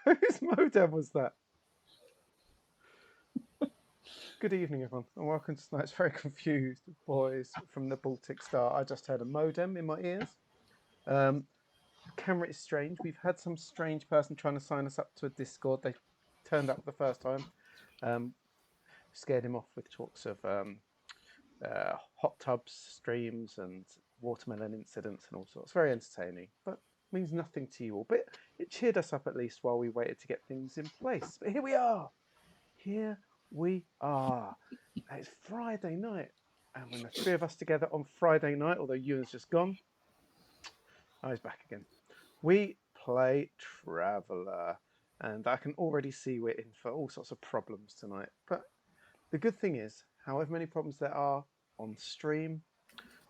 Whose modem was that? Good evening, everyone, and welcome to tonight's Very Confused Boys from the Baltic Star. I just heard a modem in my ears. Camera is strange. We've had some strange person trying to sign us up to a Discord. They turned up the first time. Scared him off with talks of hot tubs, streams, and watermelon incidents and all sorts. Very entertaining, but means nothing to you all. But it cheered us up at least while we waited to get things in place. But here we are. Here we are. It's Friday night. And when the three of us together on Friday night, although Ewan's just gone, he's back again. We play Traveller. And I can already see we're in for all sorts of problems tonight. But the good thing is, however many problems there are on stream,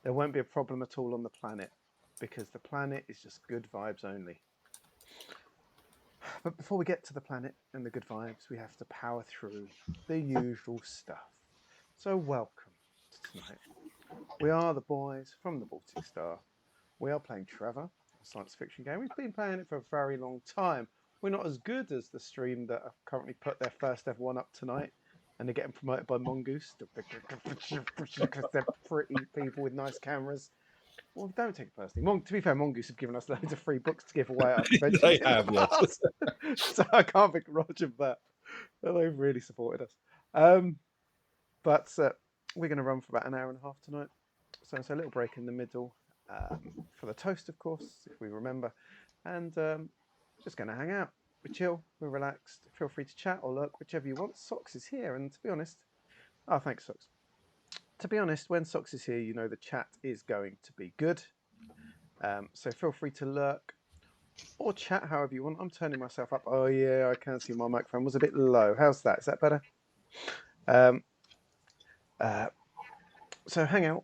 there won't be a problem at all on the planet, because the planet is just good vibes only. But before we get to the planet and the good vibes, we have to power through the usual stuff. So welcome to tonight. We are the boys from the Baltic Star. We are playing Trevor, a science fiction game. We've been playing it for a very long time. We're not as good as the stream that have currently put their first ever one up tonight, and they're getting promoted by Mongoose because they're pretty people with nice cameras. Well, don't take it personally. To be fair, Mongoose have given us loads of free books to give away at our conventions. They have, yes. So I can't begrudge them that. They've really supported us. But we're going to run for about an hour and a half tonight. So it's a little break in the middle for the toast, of course, if we remember. And just going to hang out. We're chill, we're relaxed. Feel free to chat or lurk, whichever you want. Socks is here, and to be honest... Oh, thanks, Socks. To be honest, when Socks is here, you know the chat is going to be good. So feel free to lurk or chat however you want. I'm turning myself up. Oh, yeah, I can see my microphone was a bit low. How's that? Is that better? So hang out,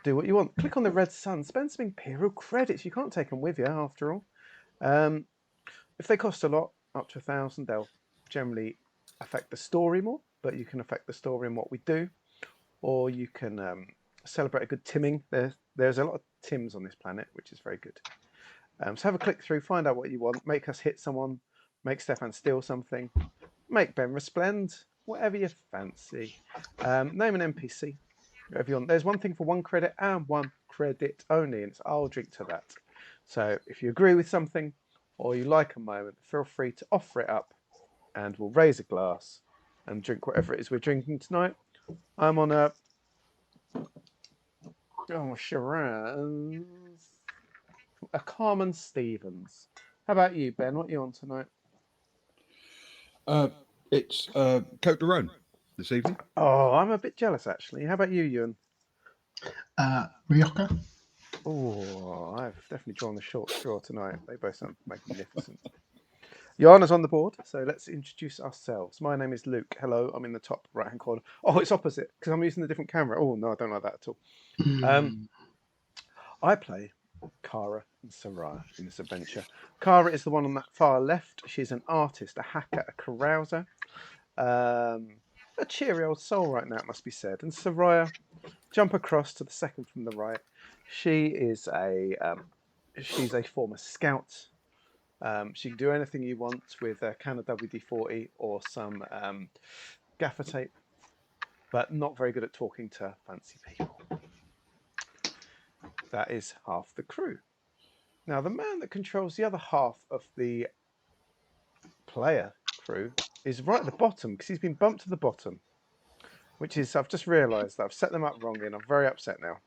do what you want. Click on the red sun, spend some Imperial credits. You can't take them with you, after all. If they cost a lot, up to 1,000, they'll generally affect the story more, but you can affect the story in what we do. Or you can celebrate a good timming. There's a lot of tims on this planet, which is very good. So have a click through, find out what you want, make us hit someone, make Stefan steal something, make Ben resplend, whatever you fancy. Name an NPC, whatever you want. There's one thing for 1 credit and 1 credit only, and it's I'll drink to that. So if you agree with something or you like a moment, feel free to offer it up and we'll raise a glass and drink whatever it is we're drinking tonight. I'm on a Shiraz, a Carmen Stevens. How about you, Ben? What are you on tonight? It's Cote de Rhone this evening. Oh, I'm a bit jealous actually. How about you, Ewan? Rioja. Oh, I've definitely drawn the short straw tonight. They both sound magnificent. Joanna's on the board, so let's introduce ourselves. My name is Luke. Hello, I'm in the top right-hand corner. Oh, it's opposite, because I'm using a different camera. Oh, no, I don't like that at all. I play Kara and Soraya in this adventure. Kara is the one on that far left. She's an artist, a hacker, a carouser. A cheery old soul right now, it must be said. And Soraya, jump across to the second from the right. She is she's a former scout. She can do anything you want with a can of WD-40 or some gaffer tape, but not very good at talking to fancy people. That is half the crew. Now, the man that controls the other half of the player crew is right at the bottom, because he's been bumped to the bottom, which is, I've just realised that I've set them up wrongly and I'm very upset now.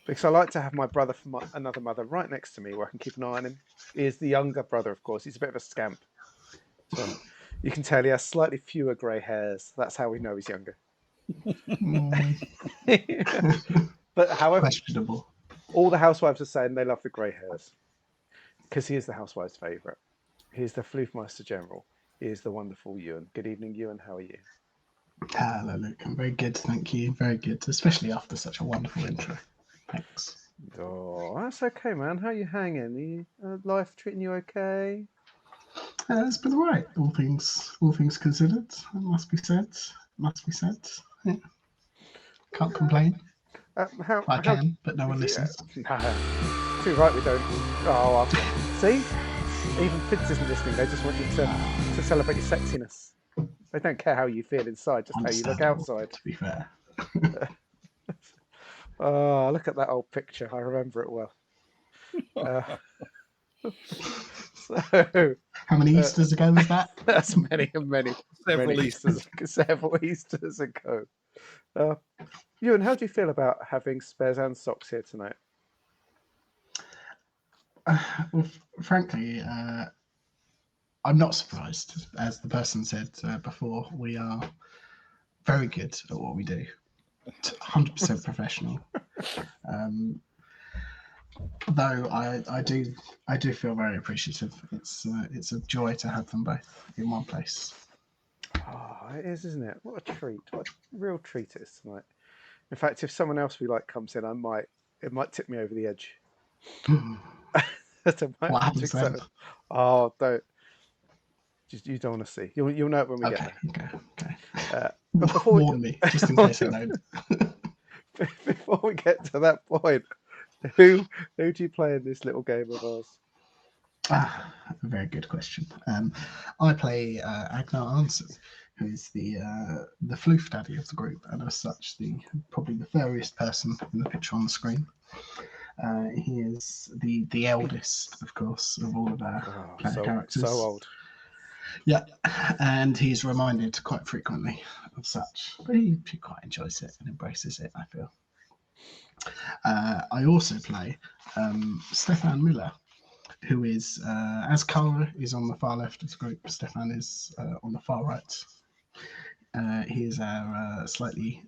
Because I like to have my brother from another mother right next to me where I can keep an eye on him. He is the younger brother, of course. He's a bit of a scamp. So you can tell he has slightly fewer grey hairs. That's how we know he's younger. But however, questionable. All the housewives are saying they love the grey hairs. Because he is the housewife's favourite. He is the Floofmeister General. He is the wonderful Ewan. Good evening, Ewan. How are you? Hello, Luke. I'm very good, thank you. Very good, especially after such a wonderful intro. Thanks. Oh, that's okay, man. How are you hanging? Life treating you okay? It's been all right. All things considered. It must be said. Yeah. Can't complain. I can, but no one listens. Too right, we don't. Oh, see? Even Fids isn't listening. They just want you to celebrate your sexiness. They don't care how you feel inside, just how you look Understandable, outside. to be fair. Oh, look at that old picture. I remember it well. So How many Easters ago was that? that's many and many, Several many Easters, several Easters ago. Ewan, how do you feel about having spares and socks here tonight? Well, frankly, I'm not surprised. As the person said before, we are very good at what we do. 100% professional. Though I do feel very appreciative. It's a joy to have them both in one place. Oh, it is, isn't it? What a treat! What a real treat it is tonight. In fact, if someone else we like comes in, it might tip me over the edge. What happens then? Oh, don't. You don't want to see. You'll know it when we get there. Okay. But before warn me, just in case I don't. Before we get to that point, who do you play in this little game of ours? A very good question. I play Agnar Arnson, who is the floof daddy of the group, and as such, probably the fairest person in the picture on the screen. He is the eldest, of course, of all of our player characters. So old. Yeah, and he's reminded quite frequently of such, but he quite enjoys it and embraces it, I feel. I also play Stefan Müller, who is, as Kara is on the far left of the group, Stefan is on the far right. He is our slightly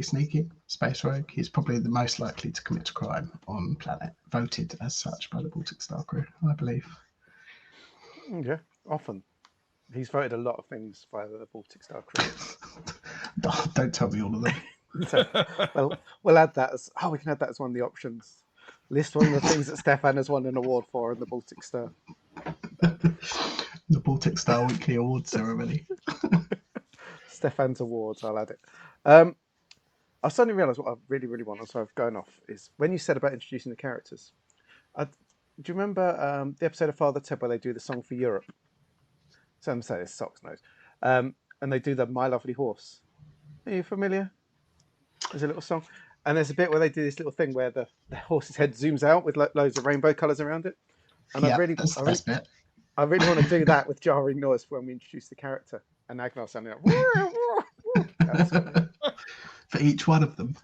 sneaky space rogue. He's probably the most likely to commit a crime on planet, voted as such by the Baltic Star crew, I believe. Yeah, often. He's voted a lot of things by the Baltic Star crew. Don't tell me all of them. So, well, we'll add that as... Oh, we can add that as one of the options. List one of the things that Stefan has won an award for in the Baltic Star. The Baltic Star Weekly Awards ceremony. Stefan's Awards, I'll add it. I suddenly realised what I really, really want, so I've gone off, is when you said about introducing the characters. Do you remember the episode of Father Ted where they do the song for Europe? Some say it's Socks Nose. And they do the My Lovely Horse. Are you familiar? There's a little song. And there's a bit where they do this little thing where the horse's head zooms out with loads of rainbow colours around it. And yeah, I really want to do that with jarring noise when we introduce the character. And Agnar sounding like... For each one of them?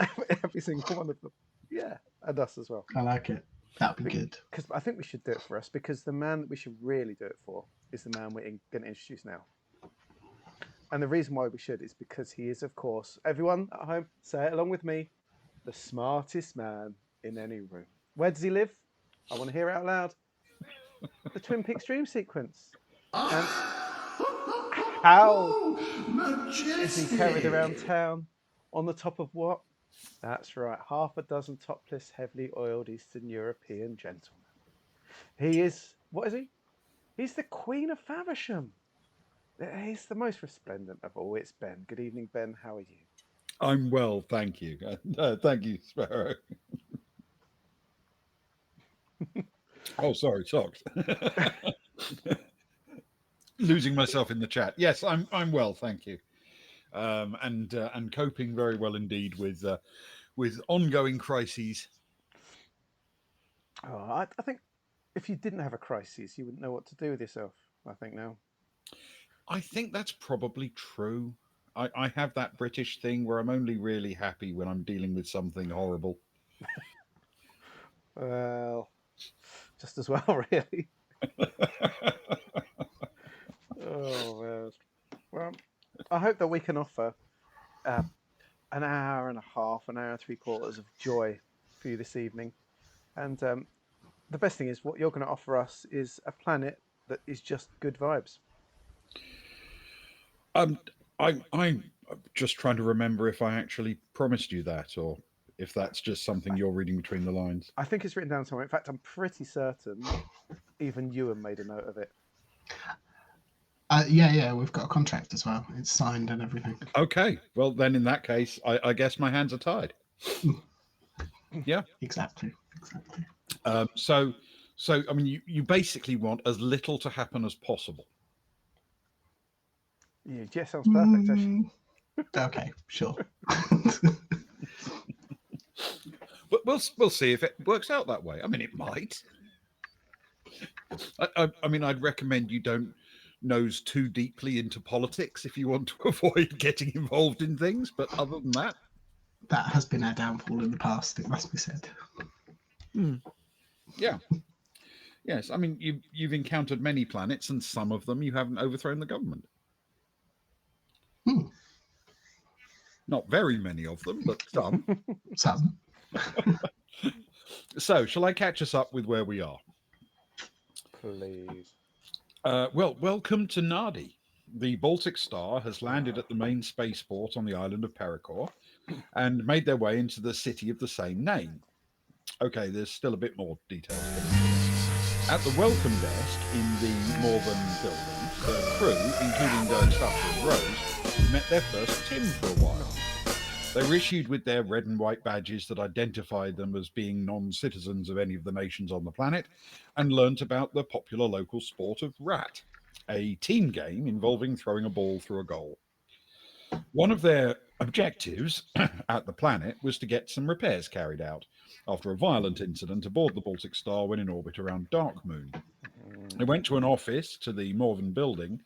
Every single one of them. Yeah, and us as well. I like it. That'd be good. Because I think we should do it for us, because the man that we should really do it for is the man we're going to introduce now. And the reason why we should is because he is, of course, everyone at home, say it along with me, the smartest man in any room. Where does he live? I want to hear it out loud. The Twin Peaks dream sequence. And how is he carried around town on the top of what? That's right, half a dozen topless, heavily oiled Eastern European gentlemen. He is, what is he? He's the Queen of Faversham. He's the most resplendent of all. It's Ben. Good evening, Ben. How are you? I'm well, thank you. Thank you, Sparrow. Oh, sorry, socks. Losing myself in the chat. Yes, I'm well, thank you. And coping very well indeed with ongoing crises. Oh, I think if you didn't have a crisis, you wouldn't know what to do with yourself. I think now. I think that's probably true. I have that British thing where I'm only really happy when I'm dealing with something horrible. Well, just as well, really. Oh, man. Well, I hope that we can offer an hour and a half, an hour and 3/4 of joy for you this evening. And the best thing is what you're going to offer us is a planet that is just good vibes. I'm just trying to remember if I actually promised you that, or if that's just something you're reading between the lines. I think it's written down somewhere. In fact, I'm pretty certain even Ewan made a note of it. Yeah, we've got a contract as well. It's signed and everything. Okay, well then in that case, I guess my hands are tied. Yeah, exactly. So, I mean, you basically want as little to happen as possible. Yeah, sounds perfect, actually. Okay, sure. But we'll see if it works out that way. I mean, it might. I mean, I'd recommend you don't nose too deeply into politics if you want to avoid getting involved in things. But other than that, That has been our downfall in the past, it must be said. yeah, yes. I mean, you've encountered many planets, and some of them you haven't overthrown the government. Hmm, Not very many of them, but some. some. So, shall I catch us up with where we are? Please. Well, welcome to Nadi. The Baltic Star has landed at the main spaceport on the island of Pericor and made their way into the city of the same name. Okay, there's still a bit more details put into this. At the welcome desk in the northern building, the crew, including going stuff with Rose, met their first Tim for a while. They were issued with their red and white badges that identified them as being non-citizens of any of the nations on the planet, and learnt about the popular local sport of rat, a team game involving throwing a ball through a goal. One of their objectives at the planet was to get some repairs carried out after a violent incident aboard the Baltic Star when in orbit around Dark Moon. They went to an office to the Morven building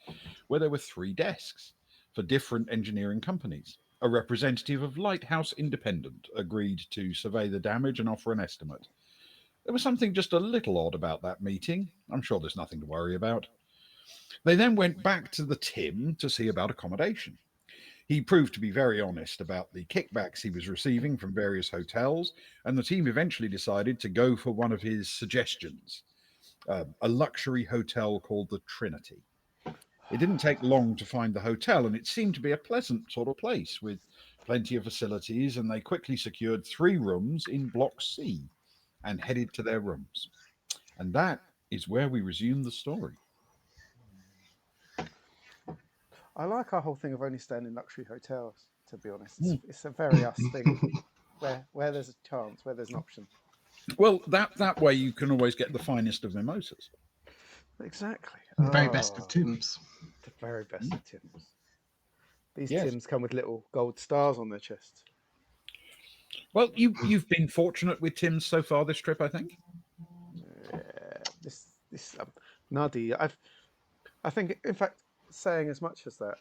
where there were 3 desks for different engineering companies. A representative of Lighthouse Independent agreed to survey the damage and offer an estimate. There was something just a little odd about that meeting. I'm sure there's nothing to worry about. They then went back to the Tim to see about accommodation. He proved to be very honest about the kickbacks he was receiving from various hotels, and the team eventually decided to go for one of his suggestions, a luxury hotel called the Trinity. It didn't take long to find the hotel, and it seemed to be a pleasant sort of place with plenty of facilities, and they quickly secured 3 rooms in Block C and headed to their rooms. And that is where we resume the story. I like our whole thing of only staying in luxury hotels, to be honest. It's a very us thing. Where there's a chance, where there's an option. Well, that way you can always get the finest of mimosas. Exactly. The very best of Tims. The very best of Tims. These Yes. Tims come with little gold stars on their chest. Well, you've been fortunate with Tim's so far this trip, I think. Yeah, this Nadi. I think, in fact, saying as much as that,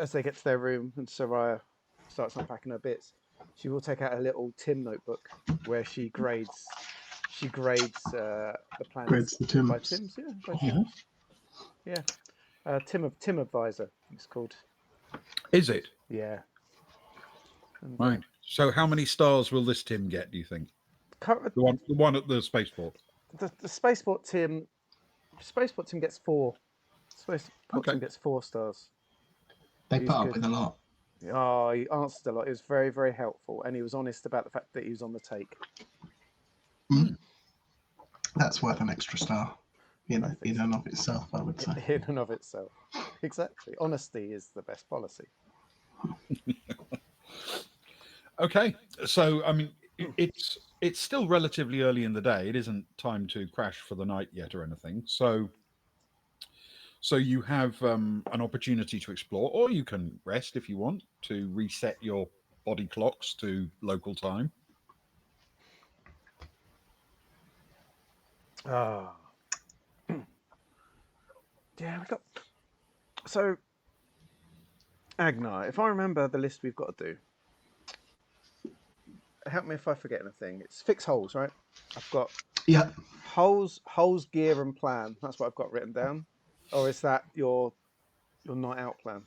as they get to their room and Soraya starts unpacking her bits, she will take out a little Tim notebook where she grades the planets Grades the Tims. by Tims. Yeah, by Tims. Yeah, Tim Advisor. It's called. Is it? Yeah. And, Right. So how many stars will this Tim get, do you think? The one at the spaceport. The spaceport Tim gets 4. Spaceport Tim gets 4 stars. They He's put up good. with a lot. Oh, he answered a lot. He was very, very helpful, and he was honest about the fact that he was on the take. That's worth an extra star in and of itself, I would say. In and of itself. Exactly. Honesty is the best policy. Okay. So, I mean, it's still relatively early in the day. It isn't time to crash for the night yet or anything. So you have an opportunity to explore, or you can rest if you want to reset your body clocks to local time. Ah. Yeah, we got. So, Agnar, if I remember the list we've got to do, help me if I forget anything. It's fix holes, right? I've got holes, gear, and plan. That's what I've got written down. Or is that your night out plan?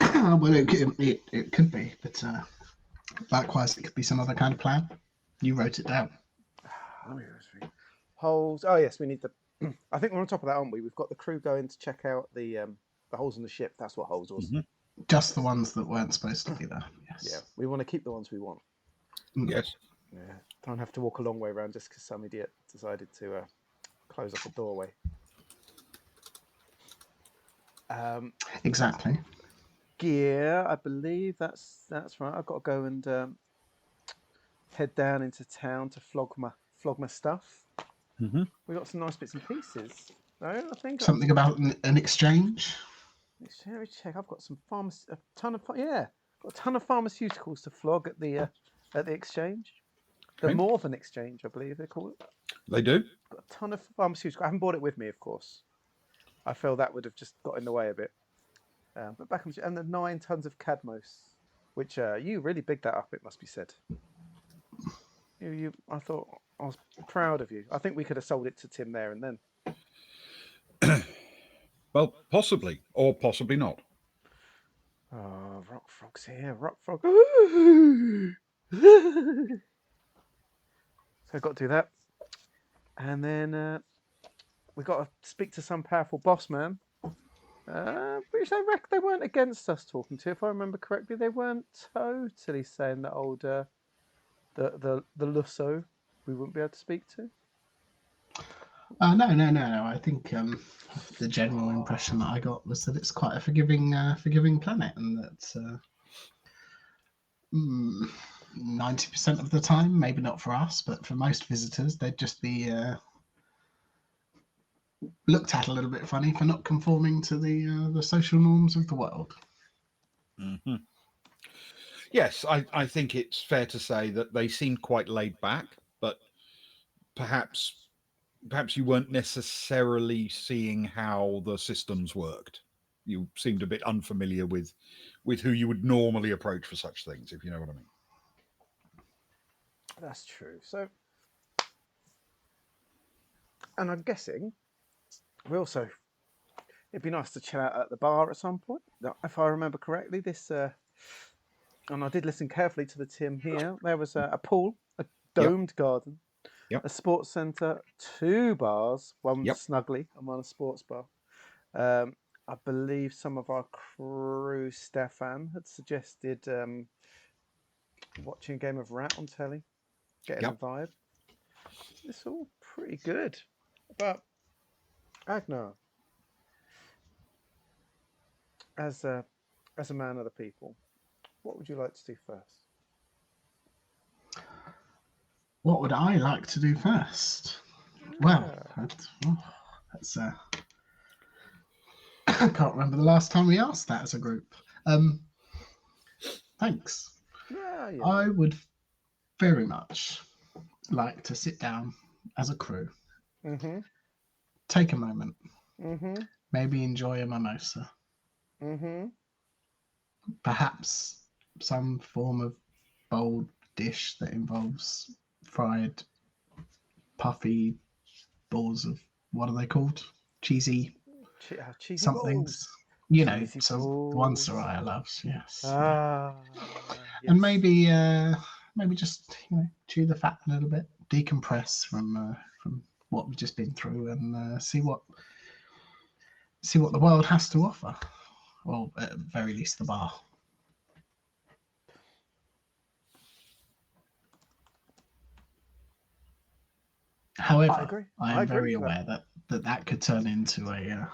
Well, it could be, but likewise, it could be some other kind of plan. You wrote it down. Holes. Oh yes, we need the. I think we're on top of that, aren't we? We've got the crew going to check out the holes in the ship. That's what holes was. Just the ones that weren't supposed to be there. Yes. Yeah, we want to keep the ones we want. Yes. Yeah, don't have to walk a long way around just because some idiot decided to close up a doorway. Exactly. Gear, I believe that's right. I've got to go and head down into town to flog flog my stuff. Mhm. We got some nice bits and pieces. No, I think. Something about an exchange. Let me check. I've got some got a ton of pharmaceuticals to flog at the exchange. The Okay. Morven Exchange, I believe they call it. They do. Got a ton of pharmaceuticals. I haven't brought it with me, of course. I feel that would have just got in the way a bit. But back on and the 9 tons of Cadmos, which you really bigged that up. It must be said. I thought I was proud of you. I think we could have sold it to Tim there and then. Well, possibly, or possibly not. Oh, Rock Frog's here. Rock Frog. So I've got to do that. And then we got to speak to some powerful boss man. Which they weren't against us talking to. If I remember correctly, they weren't totally saying that old the Lusso we wouldn't be able to speak to. No. I think the general impression that I got was that it's quite a forgiving planet, and that 90% of the time, maybe not for us, but for most visitors, they'd just be looked at a little bit funny for not conforming to the social norms of the world. Mm-hmm. Yes, I think it's fair to say that they seemed quite laid back, but perhaps you weren't necessarily seeing how the systems worked. You seemed a bit unfamiliar with who you would normally approach for such things, if you know what I mean. That's true. So, and I'm guessing we also it'd be nice to chill out at the bar at some point. If I remember correctly, this and I did listen carefully to the Tim here. There was a pool, a domed garden, Yep. a sports centre, 2 bars, one Yep. snuggly and one a sports bar. I believe some of our crew, Stefan, had suggested watching a game of Rat on telly, getting Yep. the vibe. It's all pretty good. But Agnar, as a man of the people, what would you like to do first? What would I like to do first? Well, that's I can't remember the last time we asked that as a group. Thanks. Yeah, I would very much like to sit down as a crew, take a moment, maybe enjoy a mimosa, perhaps some form of bold dish that involves fried, puffy balls of, what are they called? Cheesy cheesy somethings. balls. You know, Cheesy so the one Soraya loves, yes. Yes. And maybe just chew the fat a little bit, decompress from what we've just been through, and see what the world has to offer, or at the very least the bar. However, I am very aware that could turn into a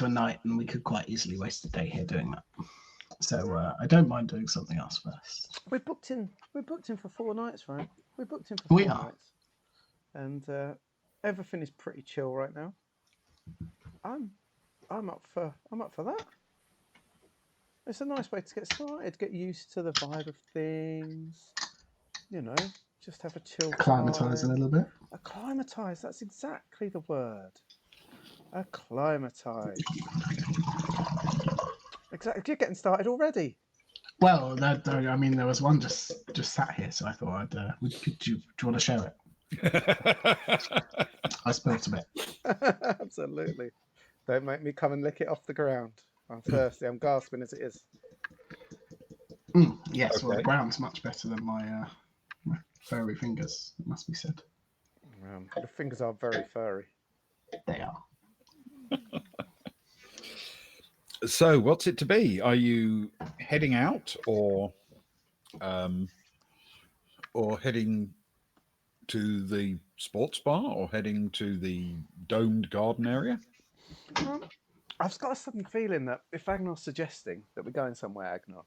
night, and we could quite easily waste a day here doing that. So I don't mind doing something else first. We're booked in for 4 nights, right? We're booked in for 4 nights, and everything is pretty chill right now. I'm up for that. It's a nice way to get started, get used to the vibe of things. Just have a chill Acclimatise a little bit. Acclimatise, that's exactly the word. Acclimatise. Exactly. You're getting started already. Well, I mean, there was one just sat here, so I thought do you want to share it? I spilt a bit. Absolutely. Don't make me come and lick it off the ground. I'm thirsty. I'm gasping as it is. Yes, Okay. well, the ground's much better than my furry fingers, it must be said. The fingers are very furry. They are. So, what's it to be? Are you heading out, or heading to the sports bar, or heading to the domed garden area? I've got a sudden feeling that if Agnar's suggesting that we're going somewhere, Agnar,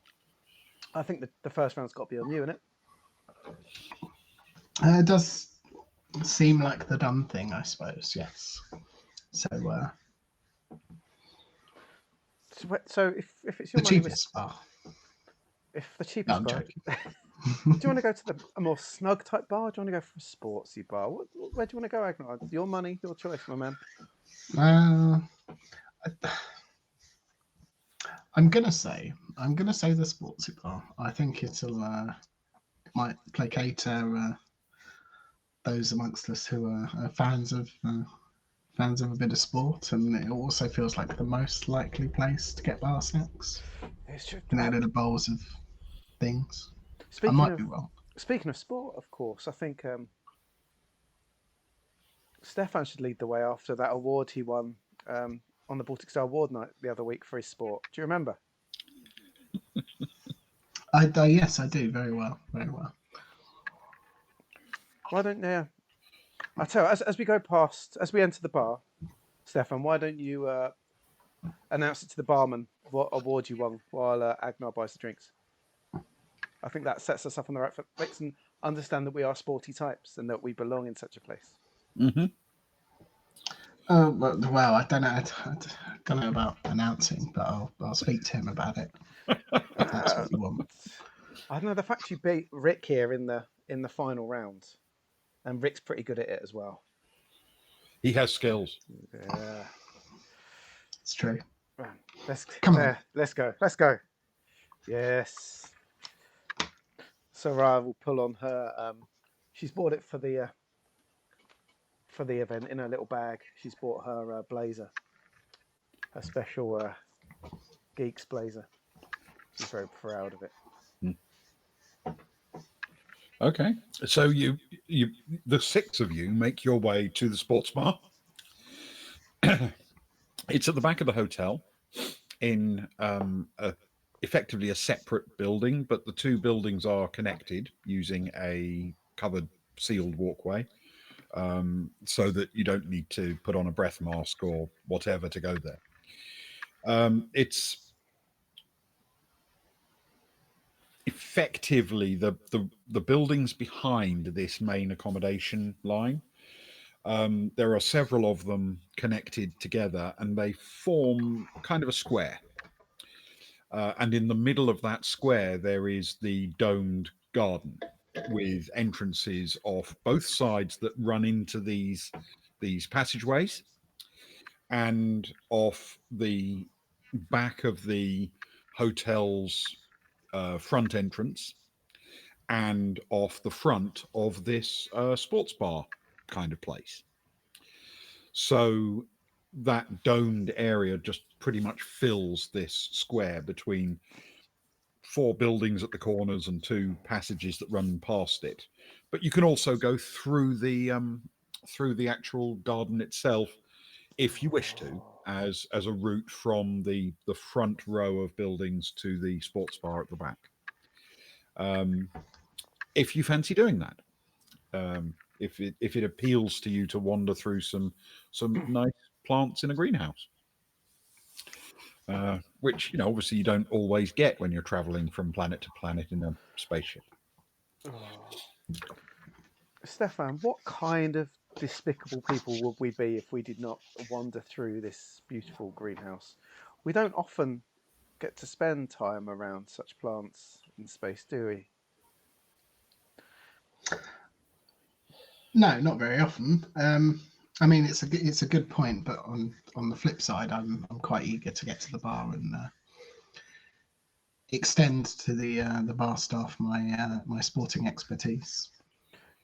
I think the first round's got to be on you, innit? It does seem like the done thing, I suppose. Yes. So So if it's the your money, cheapest bar. if the No, cheapest I'm bar, joking. do you want to go to a more snug type bar? Do you want to go for a sportsy bar? Where do you want to go, Agnar? Your money, your choice, my man. Uh, I'm gonna say the sportsy bar. I think it'll might placate those amongst us who are fans of a bit of sport, and it also feels like the most likely place to get bar snacks. It's true. You know, little bowls of things. I Speaking might of be wrong. speaking of sport, of course, I think Stefan should lead the way after that award he won on the Baltic Star Award night the other week for his sport. Do you remember? Yes, I do very well, very well. Why don't you? I tell you, as we go past, as we enter the bar, Stefan, why don't you announce it to the barman what award you won while Agnar buys the drinks? I think that sets us up on the right foot, makes them understand that we are sporty types and that we belong in such a place. Mm-hmm. Well, I don't know. I don't know about announcing, but I'll speak to him about it if that's Uh, what you want. I don't know, the fact you beat Rick here in the final round, and Rick's pretty good at it as well. He has skills. Yeah, It's true. right, Come on. let's go, let's go. Yes. Sarah will pull on her. She's bought it for the event in her little bag. She's bought her blazer, her special geeks blazer. She's very proud of it. Okay, so you the six of you make your way to the sports bar. It's at the back of the hotel in effectively a separate building, but the two buildings are connected using a covered sealed walkway, so that you don't need to put on a breath mask or whatever to go there. It's effectively the buildings behind this main accommodation line. There are several of them connected together, and they form kind of a square. And in the middle of that square, there is the domed garden with entrances off both sides that run into these passageways, and off the back of the hotel's front entrance, and off the front of this sports bar kind of place. So that domed area just pretty much fills this square between four buildings at the corners and two passages that run past it. But you can also go through the actual garden itself if you wish to, as a route from the front row of buildings to the sports bar at the back. If you fancy doing that, if it appeals to you to wander through some nice plants in a greenhouse, which obviously you don't always get when you're traveling from planet to planet in a spaceship. Oh. Stefan, what kind of despicable people would we be if we did not wander through this beautiful greenhouse? We don't often get to spend time around such plants in space, do we? No, not very often. I mean, it's a good point, but on the flip side, I'm quite eager to get to the bar and extend to the bar staff my sporting expertise.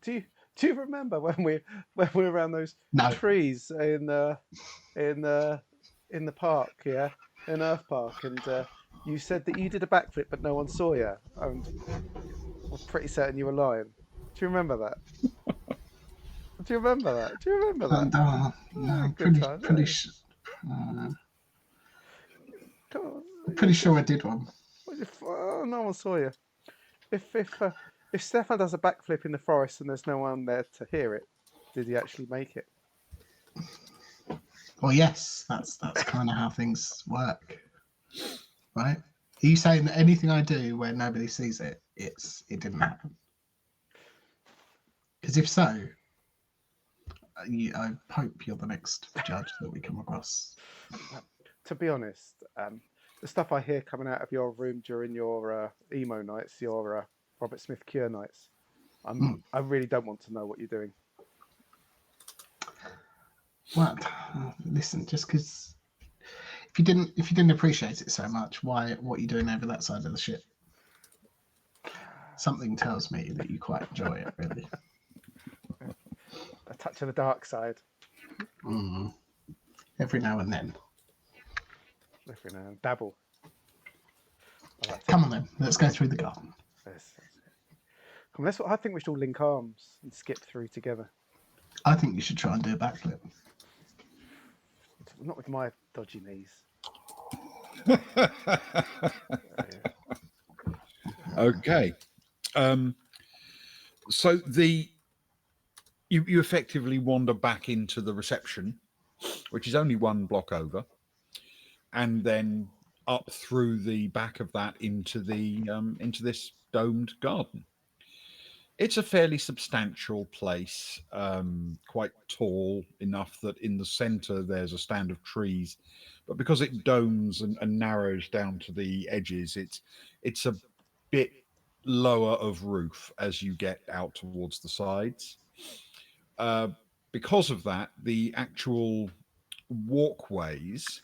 Do you remember when we were around those No, trees in the park, yeah, in Earth Park, and you said that you did a backflip, but no one saw you. I'm pretty certain you were lying. Do you remember that? Do you remember that? Do you remember that? no, Good time. uh, Come on, pretty sure I did one. oh, no one saw you. If Stefan does a backflip in the forest and there's no one there to hear it, did he actually make it? Well, yes, that's kind of how things work, right? Are you saying that anything I do where nobody sees it, it didn't happen? Because if so, I hope you're the next judge that we come across. To be honest, the stuff I hear coming out of your room during your emo nights, your Robert Smith Cure nights, I really don't want to know what you're doing. Well, listen, just because if you didn't appreciate it so much, what are you doing over that side of the ship? Something tells me that you quite enjoy it, really. A touch of the dark side Mm. Every now and then. every now and dabble. I like to. Come on then, let's go through the garden. Come on, I think we should all link arms and skip through together. I think you should try and do a backflip. Not with my dodgy knees. Okay. So you effectively wander back into the reception, which is only one block over, and then up through the back of that into this domed garden. It's a fairly substantial place, quite tall enough that in the centre there's a stand of trees, but because it domes and narrows down to the edges, it's a bit lower of roof as you get out towards the sides. Uh, because of that, the actual walkways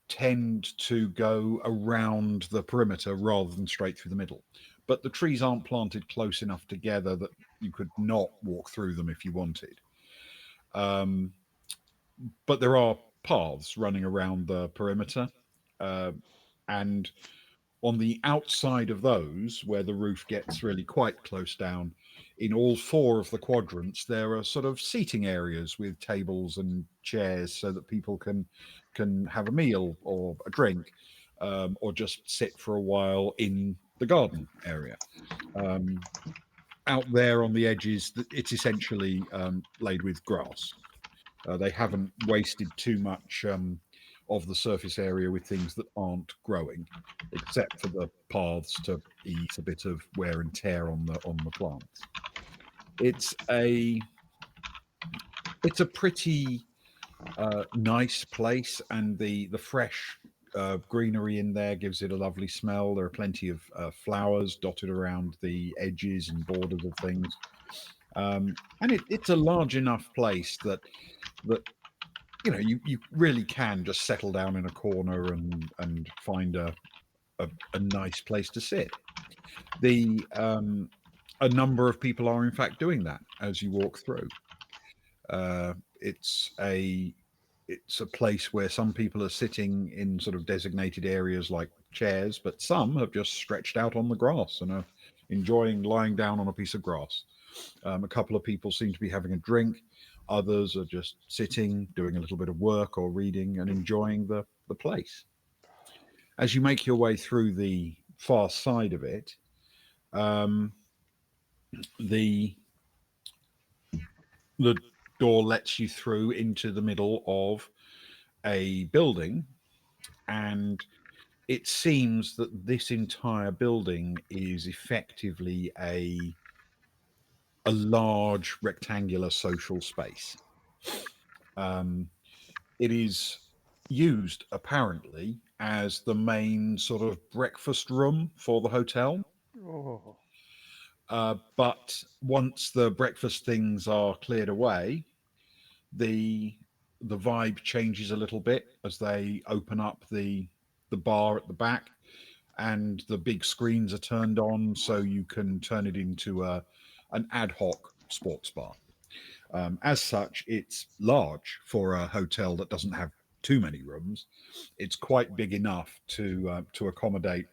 tend to go around the perimeter rather than straight through the middle. But the trees aren't planted close enough together that you could not walk through them if you wanted. Um, but there are paths running around the perimeter. Uh, and on the outside of those, where the roof gets really quite close down, in all four of the quadrants, there are sort of seating areas with tables and chairs so that people can have a meal or a drink, or just sit for a while in the garden area. Um, Out there on the edges, it's essentially laid with grass. They haven't wasted too much of the surface area with things that aren't growing, except for the paths to ease a bit of wear and tear on the plants. It's a pretty nice place, and the fresh greenery in there gives it a lovely smell. There are plenty of flowers dotted around the edges and borders of things, and it's a large enough place that you really can just settle down in a corner and find a nice place to sit. The A number of people are in fact doing that as you walk through. Uh, it's a place where some people are sitting in sort of designated areas like chairs, but some have just stretched out on the grass and are enjoying lying down on a piece of grass. A couple of people seem to be having a drink. Others are just sitting, doing a little bit of work or reading and enjoying the place. As you make your way through the far side of it, um, the the door lets you through into the middle of a building, and it seems that this entire building is effectively a large rectangular social space. Um, it is used apparently as the main sort of breakfast room for the hotel. Oh, But once the breakfast things are cleared away, the the vibe changes a little bit as they open up the bar at the back, and the big screens are turned on so you can turn it into an ad hoc sports bar. As such, it's large for a hotel that doesn't have too many rooms. It's quite big enough to accommodate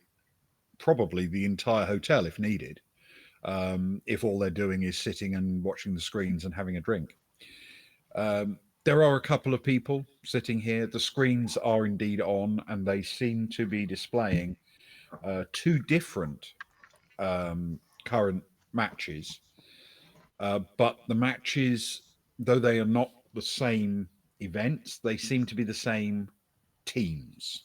probably the entire hotel if needed. If all they're doing is sitting and watching the screens and having a drink. There are a couple of people sitting here. The screens are indeed on, and they seem to be displaying two different current matches. But the matches, though they are not the same events, they seem to be the same teams.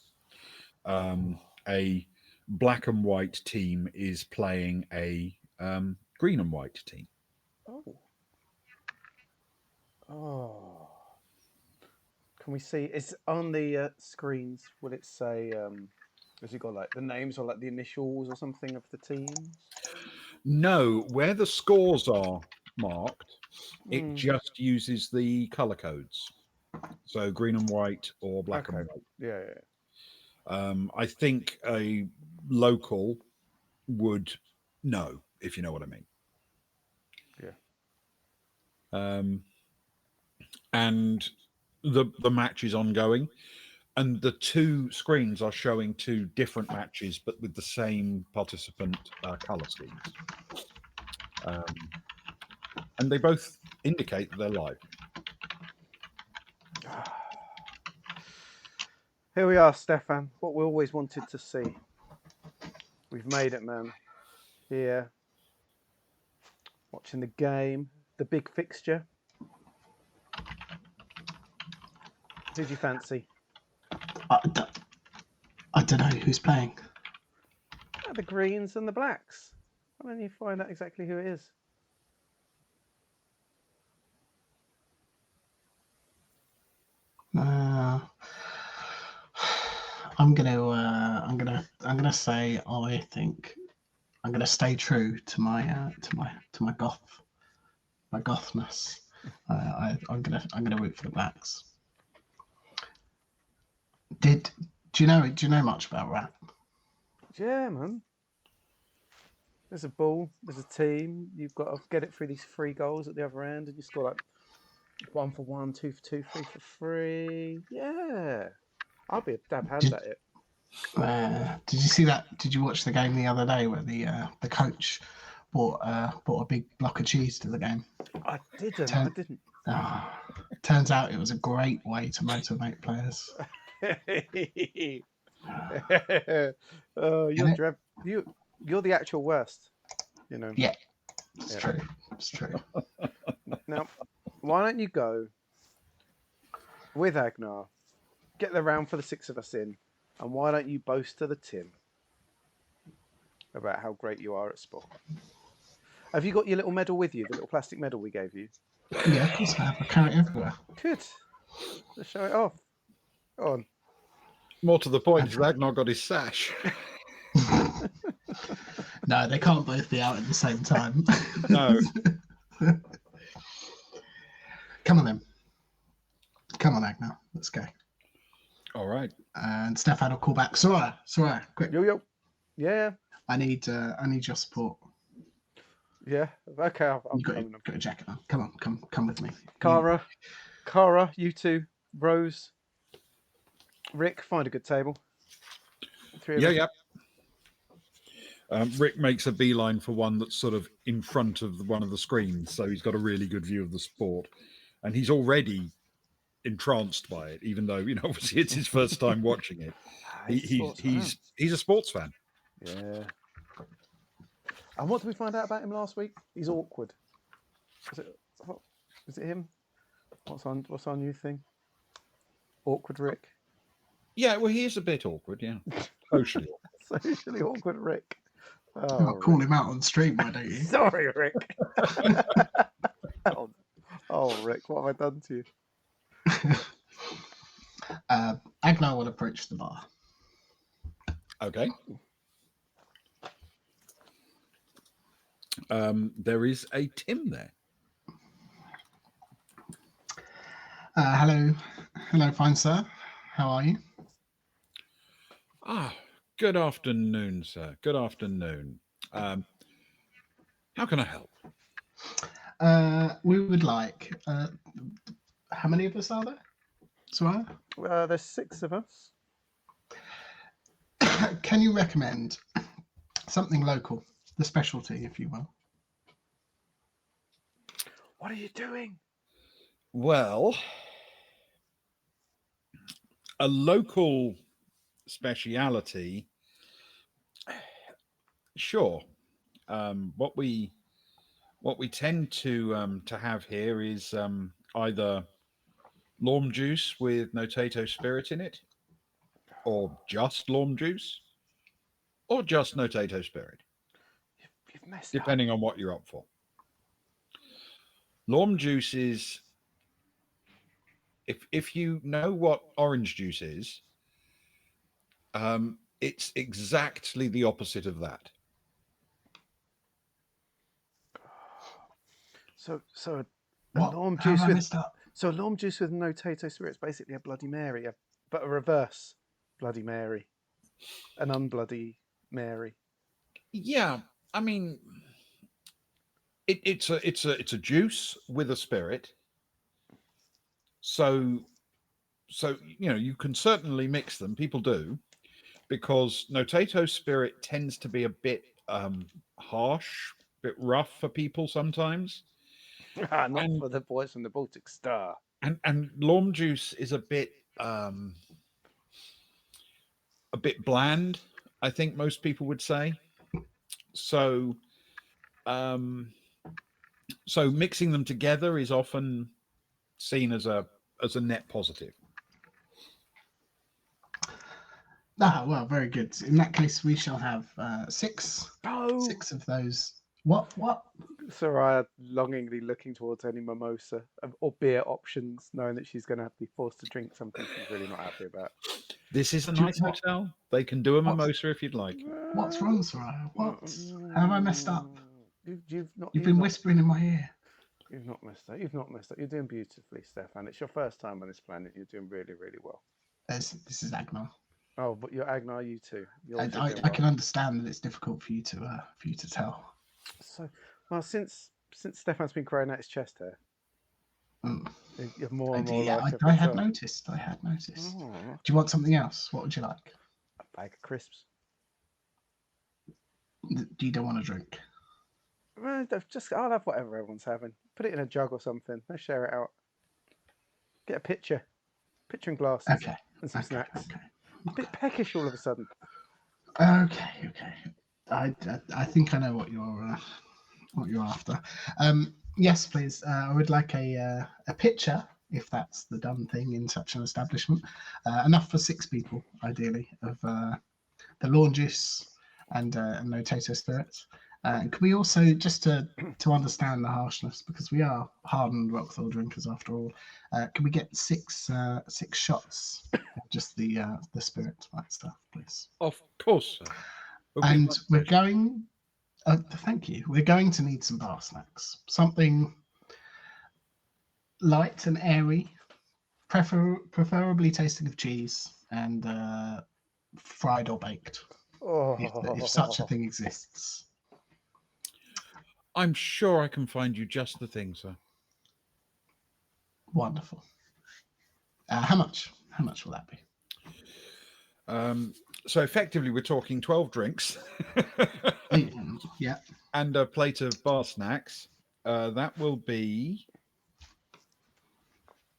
A black and white team is playing a green and white team. oh. Oh, can we see? It's on the screens. Will it say? Has it got like the names or like the initials or something of the teams? No, where the scores are marked, it Mm, just uses the color codes. So green and white or black and okay. white. Yeah, yeah. I think a local would know, if you know what I mean. Yeah. Um, and the match is ongoing, and the two screens are showing two different matches, but with the same participant color schemes. Um, and they both indicate that they're live. Here we are, Stefan. What we always wanted to see. We've made it, man. Here, watching the game, the big fixture. Who do you fancy? I, d- I don't know who's playing. The greens and the blacks. Why don't you find out exactly who it is? Uh, I'm gonna say I think I'm gonna stay true to my gothness. I'm gonna root for the blacks. Do you know much about Rat? Yeah, man. There's a ball, there's a team. You've got to get it through these 3 goals at the other end, and you score like 1 for 1, 2 for 2, 3 for 3. Yeah, I'll be a dab hand Did at it. Did you see that? Did you watch the game the other day where the coach bought a big block of cheese to the game? I didn't. I Turn, didn't. Turns out it was a great way to motivate players. Oh, Isn't it? you're the actual worst. You know. Yeah, it's Yeah. true. It's true. Now, why don't you go with Agnar? Get the round for the 6 of us in, and why don't you boast to the Tim about how great you are at sport? Have you got your little medal with you? The little plastic medal we gave you? Yeah, of course I have. I carry it everywhere. Good. Let's show it off. Go on. More to the point, has Ragnar got his sash? No, they can't both be out at the same time. No. Come on then. Come on, Agnar. Let's go. All right. And Stefan will call back. Soraya, quick. Yo. Yeah. I need your support. Yeah. Okay. I'm You got coming. your jacket on. Come on, come with me. Cara, you two, Rose, Rick, find a good table. 3 of them. Yeah. Rick makes a beeline for one that's sort of in front of one of the screens, so he's got a really good view of the sport, and he's already entranced by it, even though obviously it's his first time watching it. He's a sports fan. Yeah. And what did we find out about him last week? He's awkward. Is it him? What's our new thing? Awkward Rick. Yeah, well, he is a bit awkward. Yeah, socially awkward. Socially awkward Rick. Call him out on stream, why don't you? Sorry, Rick. oh, Rick, what have I done to you? Agnar will approach the bar. Okay. There is a Tim there. Hello, fine sir. How are you? Good afternoon, sir. Good afternoon. How can I help? We would like. How many of us are there? Sorry? There's 6 of us. Can you recommend something local, the specialty, if you will? What are you doing? Well, a local speciality. Sure. What we tend to have here is either lawn juice with Notato spirit in it, or just lawn juice, or just Notato spirit, You've messed depending on what you're up for. Lawn juice is If you know what orange juice is, it's exactly the opposite of that. So a What? lawn How have juice I with messed up? so a lawn juice with no Tato spirit is basically a Bloody Mary, but a reverse Bloody Mary, an unbloody Mary. Yeah, I mean, it's a juice with a spirit. So you can certainly mix them. People do, because Notato spirit tends to be a bit harsh, a bit rough for people sometimes, Not and for the boys from the Baltic Star. and Lorm juice is a bit bland. I think most people would say so. Um, so mixing them together is often seen as a net positive. Ah, well, very good. In that case, we shall have six Oh, of those. What? Soraya longingly looking towards any mimosa or beer options, knowing that she's going to be forced to drink something she's really not happy about. This is a Do you- nice what- hotel. They can do a What's mimosa if you'd like. what's wrong, Soraya? What? How have I messed up? You've not. You've been whispering in my ear. You've not messed up. You've not messed up. You're doing beautifully, Stefan. It's your first time on this planet. You're doing really, really well. This is Agnar. Oh, but you're Agnar, you too. You're I doing I well. can understand that it's difficult for you to tell. So, well, since Stefan's been growing out his chest hair, Mm. you're more and do, more yeah, like I a had Victor. noticed. I had noticed. Oh, Do you want something else? What would you like? a bag of crisps. You don't want to drink. Well, I'll have whatever everyone's having. Put it in a jug or something. Let's share it out. Get a picture and glasses, Okay. and some Okay. snacks. Okay. A bit peckish all of a sudden. Okay. I think I know what you're after. Yes, please. I would like a pitcher, if that's the done thing in such an establishment. Enough for 6 people, ideally, of the lawn juice and no Tato spirits. And can we also, just to understand the harshness, because we are hardened Rockthall drinkers after all, can we get 6 shots of just the spirit like stuff, please? Of course, sir. And we're going. Thank you. We're going to need some bar snacks. Something light and airy, preferably tasting of cheese and fried or baked, if such a thing exists. I'm sure I can find you just the thing, sir. Wonderful. How much? How much will that be? So effectively, we're talking 12 drinks Yeah. and a plate of bar snacks. That will be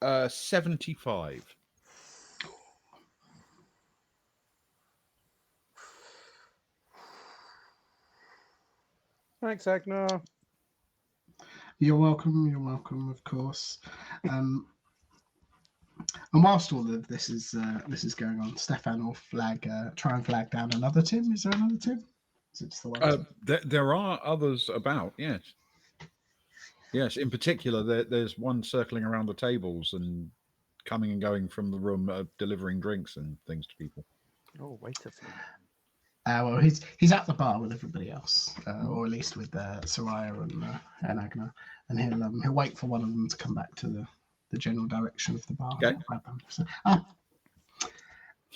75. Thanks, Agnar. You're welcome. You're welcome, of course. And whilst all of this is going on, Stefan will try and flag down another Tim. Is there another Tim? Is it just the one? There are others about, yes. Yes, in particular, there's one circling around the tables and coming and going from the room, delivering drinks and things to people. Oh, wait a minute. Well, he's at the bar with everybody else, or at least with Soraya and Agnar, and he'll wait for one of them to come back to the general direction of the bar. Okay. So,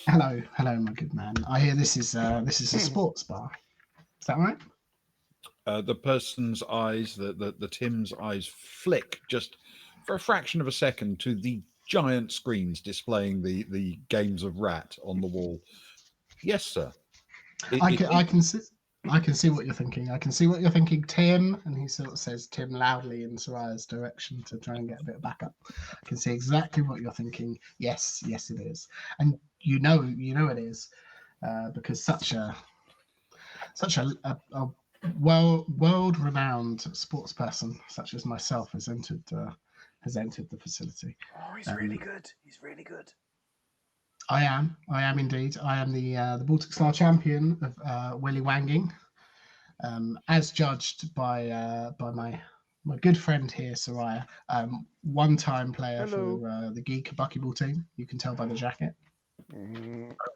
hello, my good man. I hear this is a sports bar. Is that right? The person's eyes, the Tim's eyes, flick just for a fraction of a second to the giant screens displaying the games of Rat on the wall. Yes, sir. I can see what you're thinking. I can see what you're thinking, Tim. And he sort of says Tim loudly in Soraya's direction to try and get a bit of backup. I can see exactly what you're thinking. Yes, it is. And you know it is, because such a world-renowned sports person such as myself has entered the facility. Oh, he's really good. He's really good. I am indeed. I am the Baltic Star champion of Willy Wanging, as judged by my my good friend here, Soraya, one-time player Hello. for the Geek Buckyball team. You can tell by the jacket.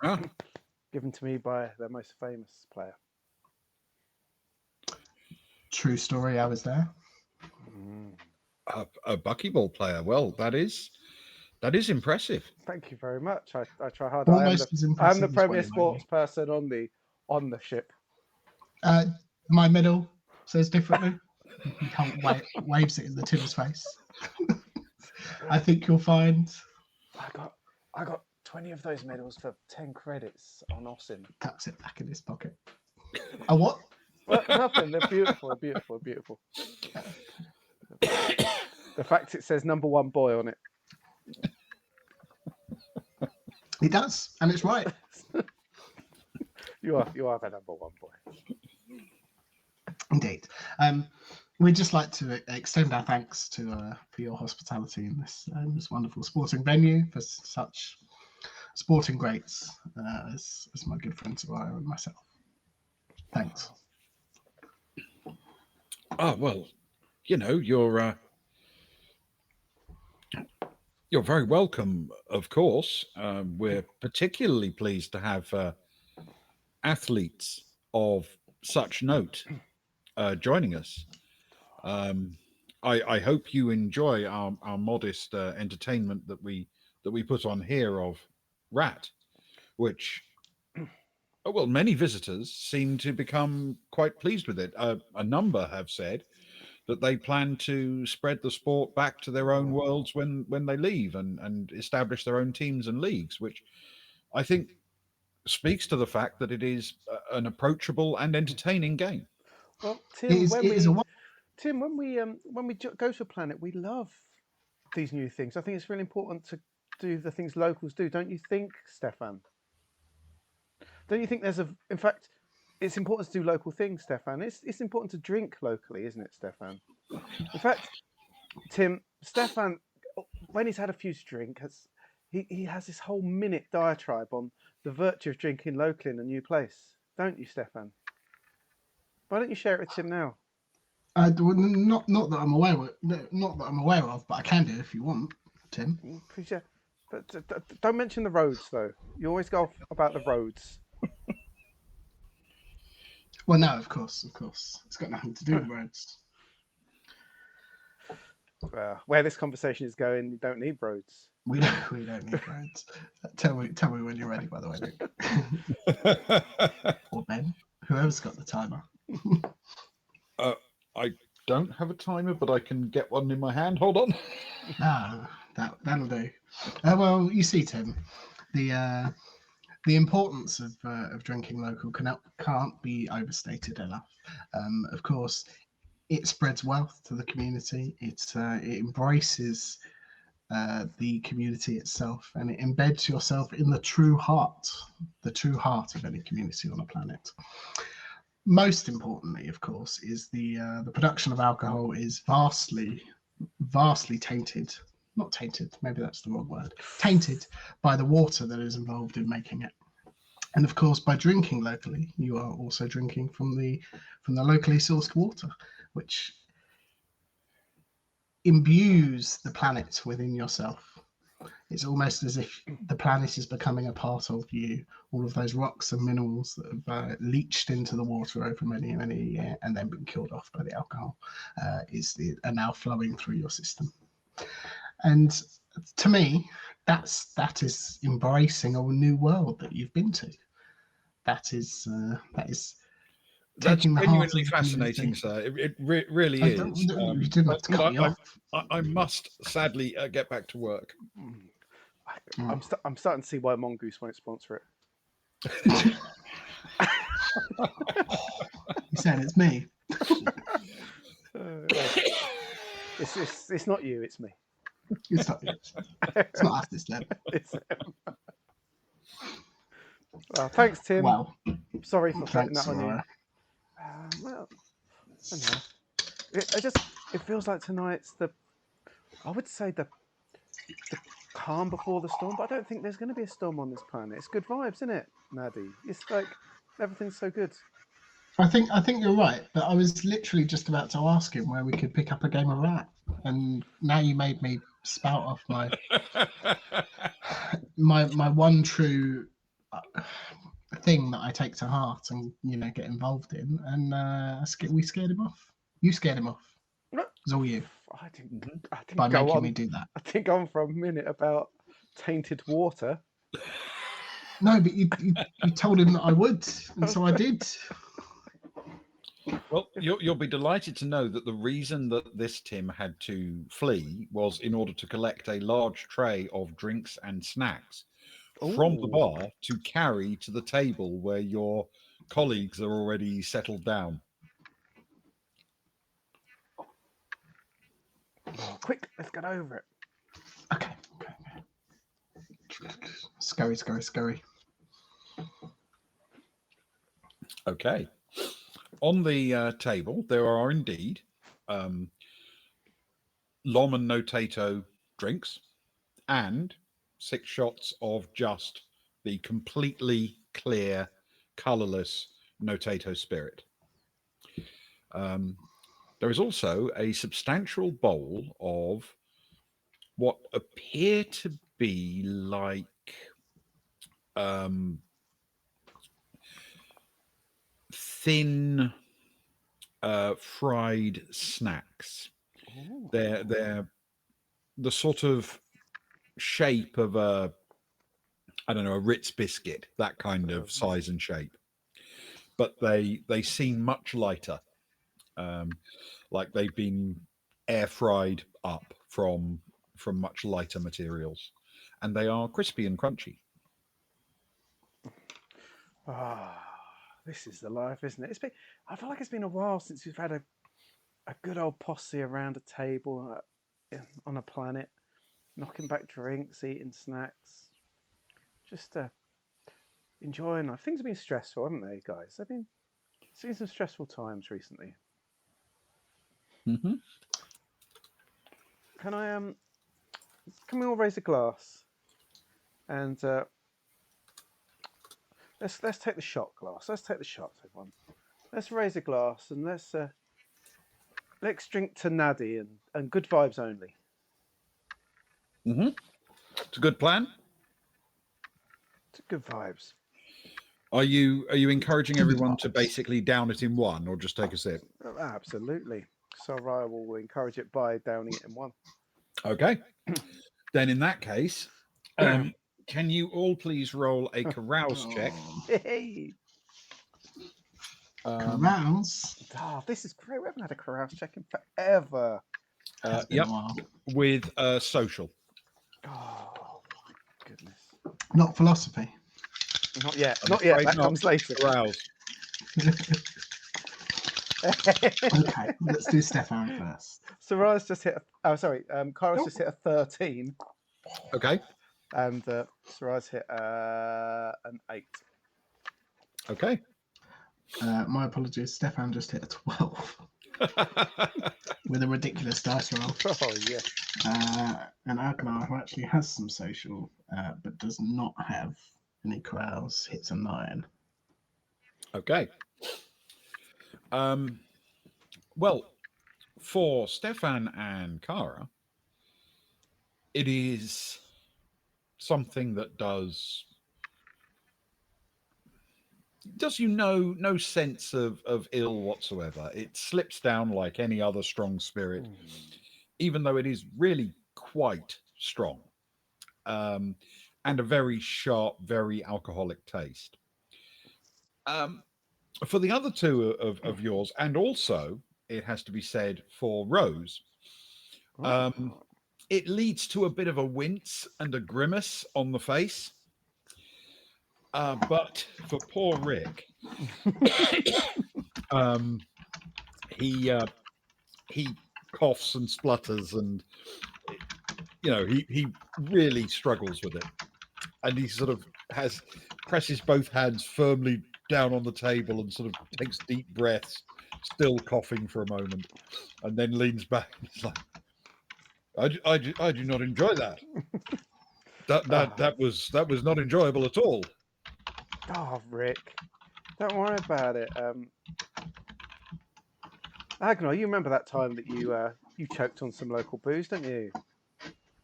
Ah, Given to me by their most famous player. True story. I was there. a buckyball player. Well, that is impressive. Thank you very much. I try hard. Almost as I am the impressive as premier Wayne sports person on the ship. My middle says differently. He can't waves it in the Tim's face. I think you'll find I got 20 of those medals for 10 credits on Austin. tucks it back in his pocket. A what? Well, nothing. They're beautiful, beautiful, beautiful. The fact it says number one boy on it. He does, and it's right. You are the number one boy. Indeed. We'd just like to extend our thanks to for your hospitality in this wonderful sporting venue, for such sporting greats as my good friend Soraya and myself. Thanks. Oh well, you're very welcome. Of course, we're particularly pleased to have athletes of such note joining us. I hope you enjoy our modest entertainment that we put on here of Rat, which well, many visitors seem to become quite pleased with it. A number have said that they plan to spread the sport back to their own worlds when they leave and establish their own teams and leagues, which I think speaks to the fact that it is an approachable and entertaining game. Well, It is a Tim, when we go to a planet, we love these new things. I think it's really important to do the things locals do, don't you think, Stefan? Don't you think in fact, it's important to do local things, Stefan. It's important to drink locally, isn't it, Stefan? In fact, Tim, Stefan, when he's had a few to drink, he has this whole minute diatribe on the virtue of drinking locally in a new place, don't you, Stefan? Why don't you share it with Tim now? not that I'm aware of, but I can do if you want, Tim. Appreciate, but don't mention the roads though. You always go off about the roads. Well, no, of course, it's got nothing to do with roads. Where this conversation is going, you don't need roads. We don't need roads. Tell me when you're ready. By the way, Luke. Or Ben, whoever's got the timer. I don't have a timer, but I can get one in my hand. Hold on. That'll do. Well, you see, Tim, the importance of drinking local can't be overstated enough. Of course, it spreads wealth to the community. It embraces the community itself, and it embeds yourself in the true heart of any community on a planet. Most importantly, of course, is the production of alcohol is vastly tainted. Not tainted, maybe that's the wrong word. Tainted by the water that is involved in making it. And of course, by drinking locally, you are also drinking from the locally sourced water, which imbues the planet within yourself. It's almost as if the planet is becoming a part of you. All of those rocks and minerals that have leached into the water over many years and then been killed off by the alcohol are now flowing through your system. And to me, that is embracing a new world that you've been to. That is That's taking the heart genuinely of the fascinating, community. sir. It really is. You didn't have to cut me off. I must sadly get back to work. I'm starting to see why Mongoose won't sponsor it. You said it's me. It's not you, it's me. It's not you. It's not us this time. Well, thanks, Tim. Well, sorry for putting thanks, that on you. Well, it feels like tonight's I would say the calm before the storm, but I don't think there's going to be a storm on this planet. It's good vibes, isn't it, Nadi? It's like everything's so good. I think you're right, but I was literally just about to ask him where we could pick up a game of Rat, and now you made me spout off my one true thing that I take to heart and get involved in, and we scared him off. You scared him off. No, It was all you I didn't by go making on. me do that. I didn't go on for a minute about tainted water. No, but you told him that I would, and so I did. Well, you'll be delighted to know that the reason that this Tim had to flee was in order to collect a large tray of drinks and snacks from the Ooh. bar to carry to the table where your colleagues are already settled down. Oh, quick, let's get over it. Okay. Scurry. Okay. On the table, there are indeed Lom and Notato drinks and 6 shots of just the completely clear, colourless Notato spirit. There is also a substantial bowl of what appear to be like thin fried snacks. Ooh. They're the sort of shape of a Ritz biscuit, that kind of size and shape. But they seem much lighter, like they've been air fried up from much lighter materials, and they are crispy and crunchy. This is the life, isn't it? I feel like it's been a while since we've had a good old posse around a table on a planet, knocking back drinks, eating snacks, just enjoying life. Things have been stressful, haven't they, guys? I've been seeing some stressful times recently. Mm-hmm. Can we all raise a glass? And let's take the shot glass. Let's take the shots, everyone. Let's raise a glass and let's drink to Nadi and good vibes only. Mm-hmm. It's a good plan. It's good vibes. Are you encouraging everyone to basically down it in one, or just take a sip? Absolutely. So I will encourage it by downing it in one. Okay. Then in that case, can you all please roll a carouse check? Hey. Carouse? This is great. We haven't had a carouse check in forever. Yep. With social. Oh my goodness. Not philosophy. Not yet. Not yet. That comes later. Carouse. Okay, let's do Stefan first. Sarai's just hit. Kara's just hit a 13. Okay. And Sarai's hit an 8. Okay. My apologies. Stefan just hit a 12 with a ridiculous dice roll. Oh yeah. And Agnar, who actually has some social but does not have any carouse, hits a 9. Okay. Well, for Stefan and Kara, it is something that does you no sense of ill whatsoever. It slips down like any other strong spirit, even though it is really quite strong, and a very sharp, very alcoholic taste. For the other two of yours, and also, it has to be said, for Rose, it leads to a bit of a wince and a grimace on the face. But for poor Rick, he coughs and splutters, and he really struggles with it, and he sort of presses both hands firmly down on the table and sort of takes deep breaths, still coughing for a moment, and then leans back. He's like, I do not enjoy that. That was not enjoyable at all. Oh, Rick, don't worry about it. Agnar, you remember that time that you choked on some local booze, don't you?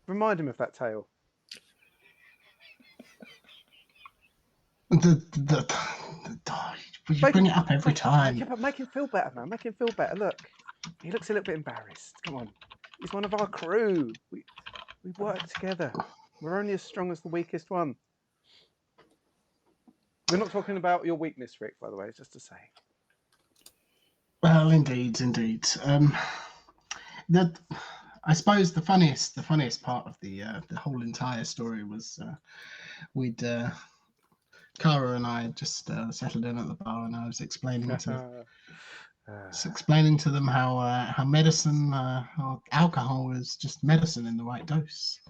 Remind him of that tale. You bring it up every time. Make him feel better, man. Make him feel better. Look, he looks a little bit embarrassed. Come on, he's one of our crew. We work together. We're only as strong as the weakest one. We're not talking about your weakness, Rick, by the way. It's just to say. Well, indeed. I suppose the funniest part of the whole entire story was we'd Cara and I had just settled in at the bar, and I was explaining to them how medicine or alcohol is just medicine in the right dose,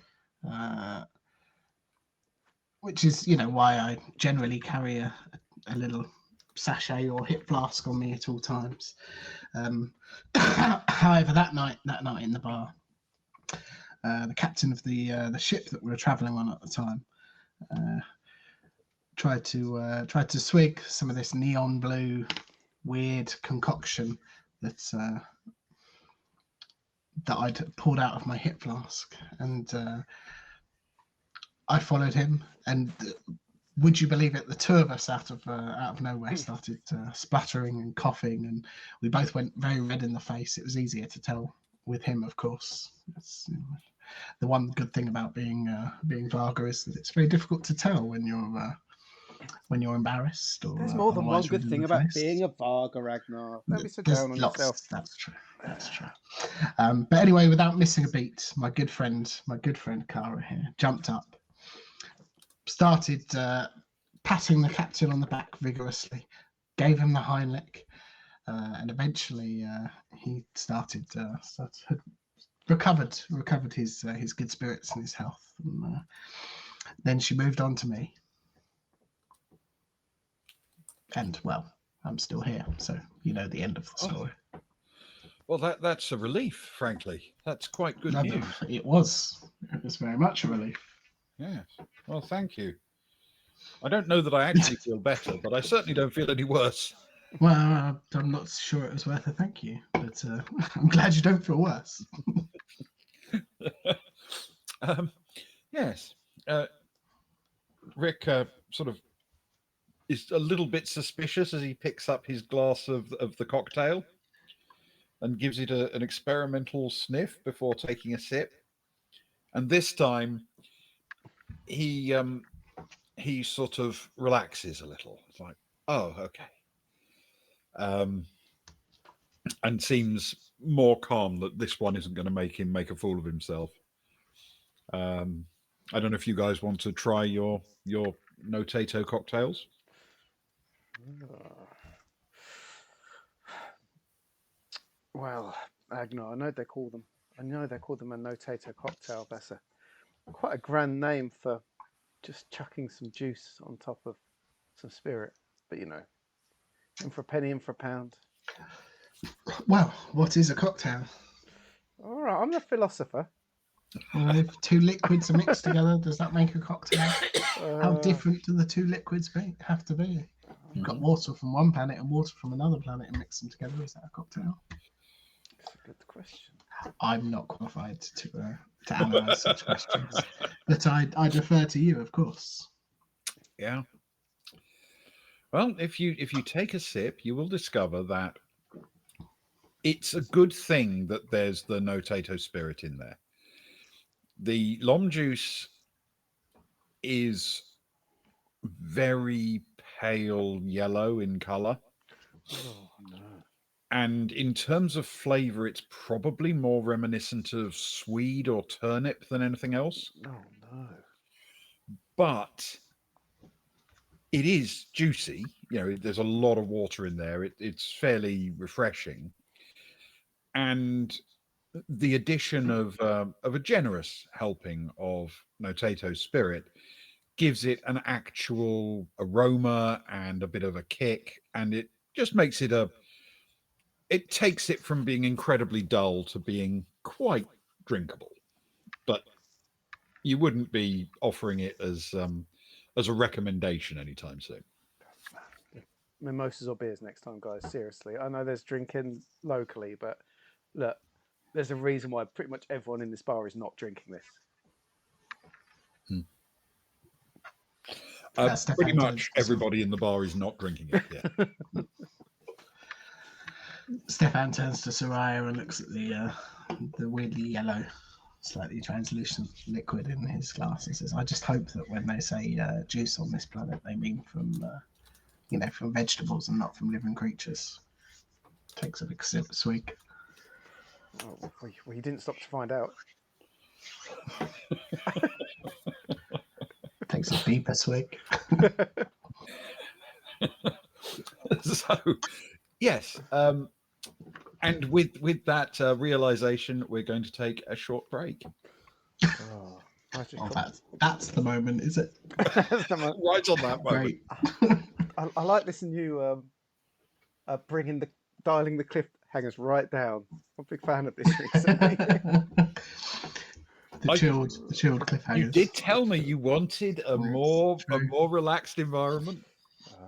which is why I generally carry a little sachet or hip flask on me at all times. However, that night in the bar, the captain of the ship that we were traveling on at the time tried to swig some of this neon blue weird concoction that I'd poured out of my hip flask, and I followed him. And would you believe it? The two of us out of nowhere started spluttering and coughing, and we both went very red in the face. It was easier to tell with him, of course. That's, the one good thing about being Varga is that it's very difficult to tell when you're embarrassed or there's more than one otherwise good red in thing the about face. being a Varga, Ragnar. Don't be so There's down on lots. yourself. That's true. But anyway, without missing a beat, my good friend Cara here jumped up, started patting the captain on the back vigorously, gave him the Heimlich, and eventually he had recovered his good spirits and his health. And then she moved on to me, and well, I'm still here, so the end of the story. Well, that's a relief, frankly. That's quite good news. It was very much a relief. Yes. Well, thank you. I don't know that I actually feel better, but I certainly don't feel any worse. Well, I'm not sure it was worth a thank you, but I'm glad you don't feel worse. Yes. Rick sort of is a little bit suspicious as he picks up his glass of the cocktail and gives it an experimental sniff before taking a sip. And this time, he sort of relaxes a little. It's like, oh, okay. And seems more calm that this one isn't going to make him make a fool of himself. I don't know if you guys want to try your Notato cocktails. Well, Agnar, I know they call them a Notato cocktail. That's quite a grand name for just chucking some juice on top of some spirit. But in for a penny, in for a pound. Well, what is a cocktail? All right, I'm the philosopher. If two liquids are mixed together, does that make a cocktail? How different do the two liquids have to be? You've got water from one planet and water from another planet and mix them together. Is that a cocktail? That's a good question. I'm not qualified to analyse such questions, but I defer to you, of course. Yeah. Well, if you take a sip, you will discover that it's a good thing that there's the Notato spirit in there. The lom juice is very pale yellow in color. Oh, no. And in terms of flavor, it's probably more reminiscent of swede or turnip than anything else. Oh, no. But it is juicy. There's a lot of water in there. It's fairly refreshing. And the addition of a generous helping of Notato spirit gives it an actual aroma and a bit of a kick, and it just makes it it takes it from being incredibly dull to being quite drinkable. But you wouldn't be offering it as a recommendation anytime soon. mimosas or beers next time, guys. Seriously, I know there's drinking locally, but look, there's a reason why pretty much everyone in this bar is not drinking this. Pretty much everybody in the bar is not drinking it. Yeah. Stefan turns to Soraya and looks at the weirdly yellow, slightly translucent liquid in his glass and says, "I just hope that when they say juice on this planet, they mean from from vegetables and not from living creatures." Takes a big swig. Oh, well, you didn't stop to find out. Takes a deeper swig. So, yes. And with that realization, we're going to take a short break. Oh, that's the moment, is it? That's the moment. Right on that moment. Great. I like this new dialing the cliffhangers right down. I'm a big fan of this recently. the chilled cliffhangers. You did tell me you wanted a more relaxed environment.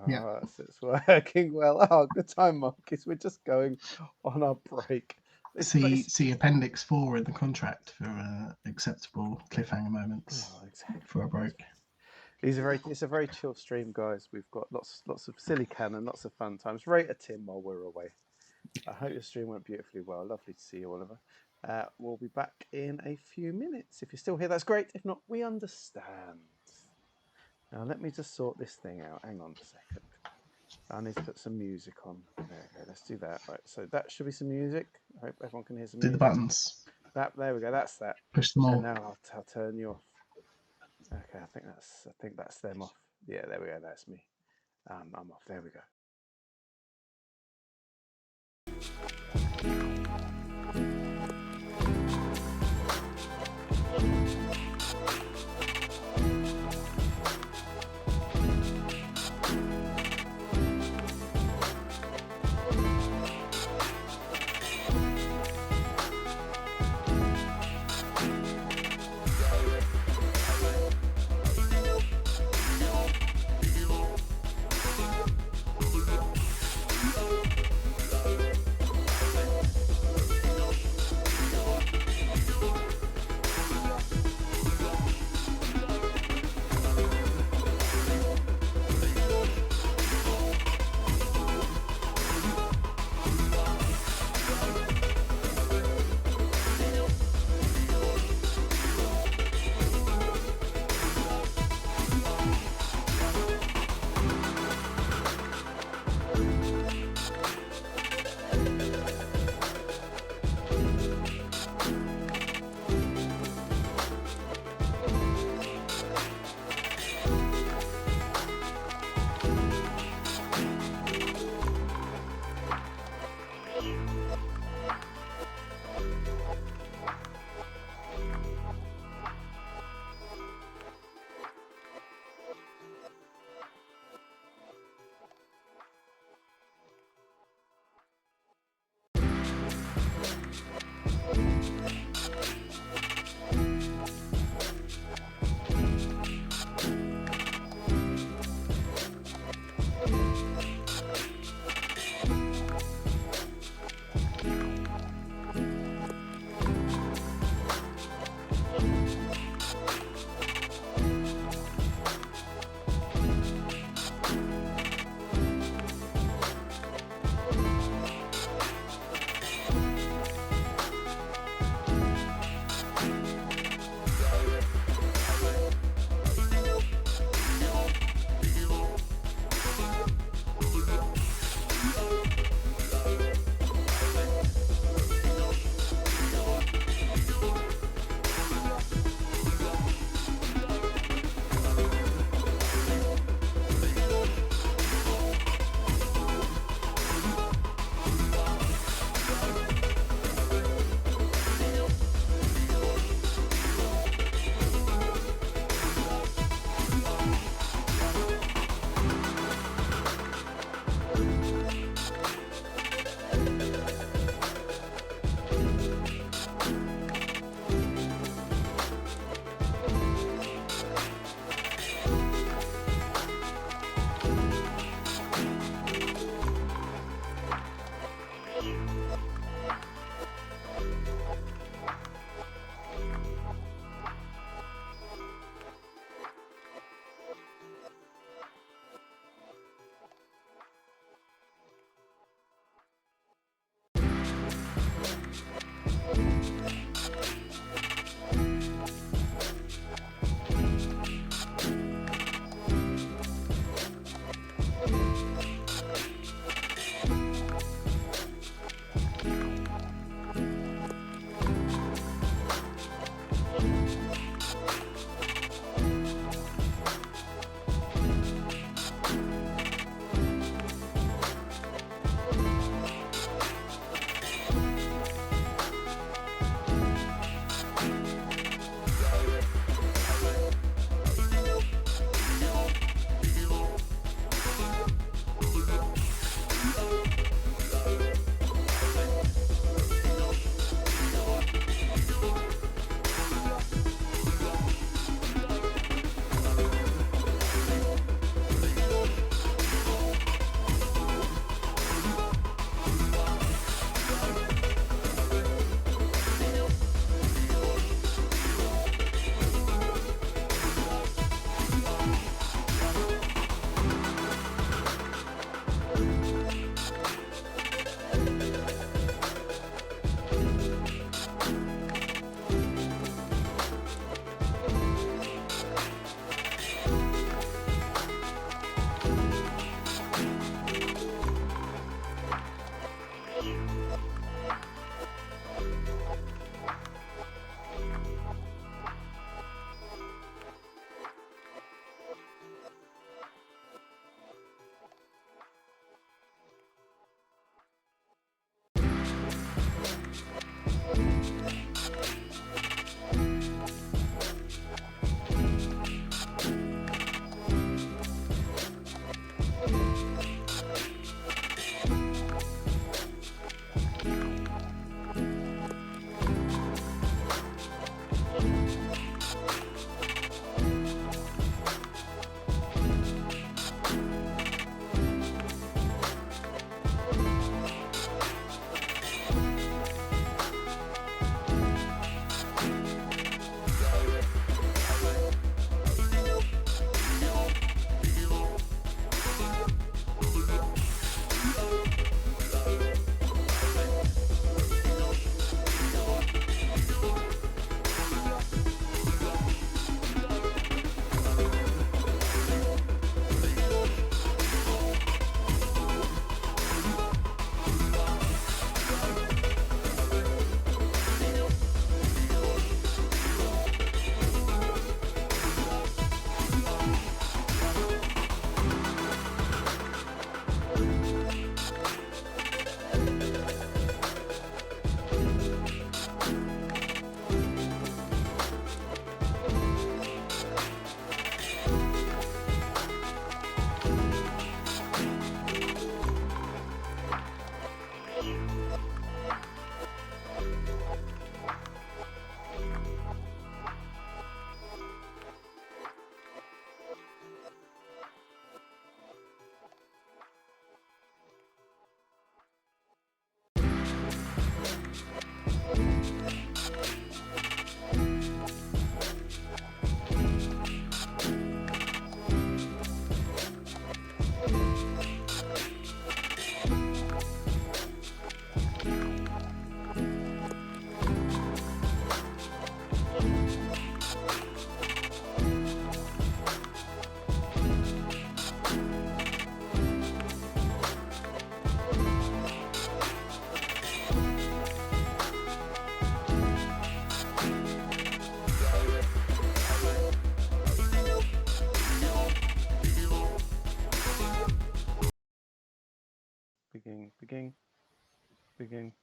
Yeah, it's working well. Oh, good time, Marcus. We're just going on our break. See Appendix 4 in the contract for acceptable cliffhanger moments for a break. It's a very chill stream, guys. We've got lots of silly canon, lots of fun times. Rate a Tim while we're away. I hope your stream went beautifully well. Lovely to see you, Oliver. We'll be back in a few minutes. If you're still here, that's great. If not, we understand. Now, let me just sort this thing out. Hang on a second. I need to put some music on. There we go. Let's do that. Right. So that should be some music. I hope everyone can hear some music. Do the buttons. There we go. That's that. Push them all. And now I'll turn you off. Okay, I think that's them off. Yeah, there we go. That's me. I'm off. There we go.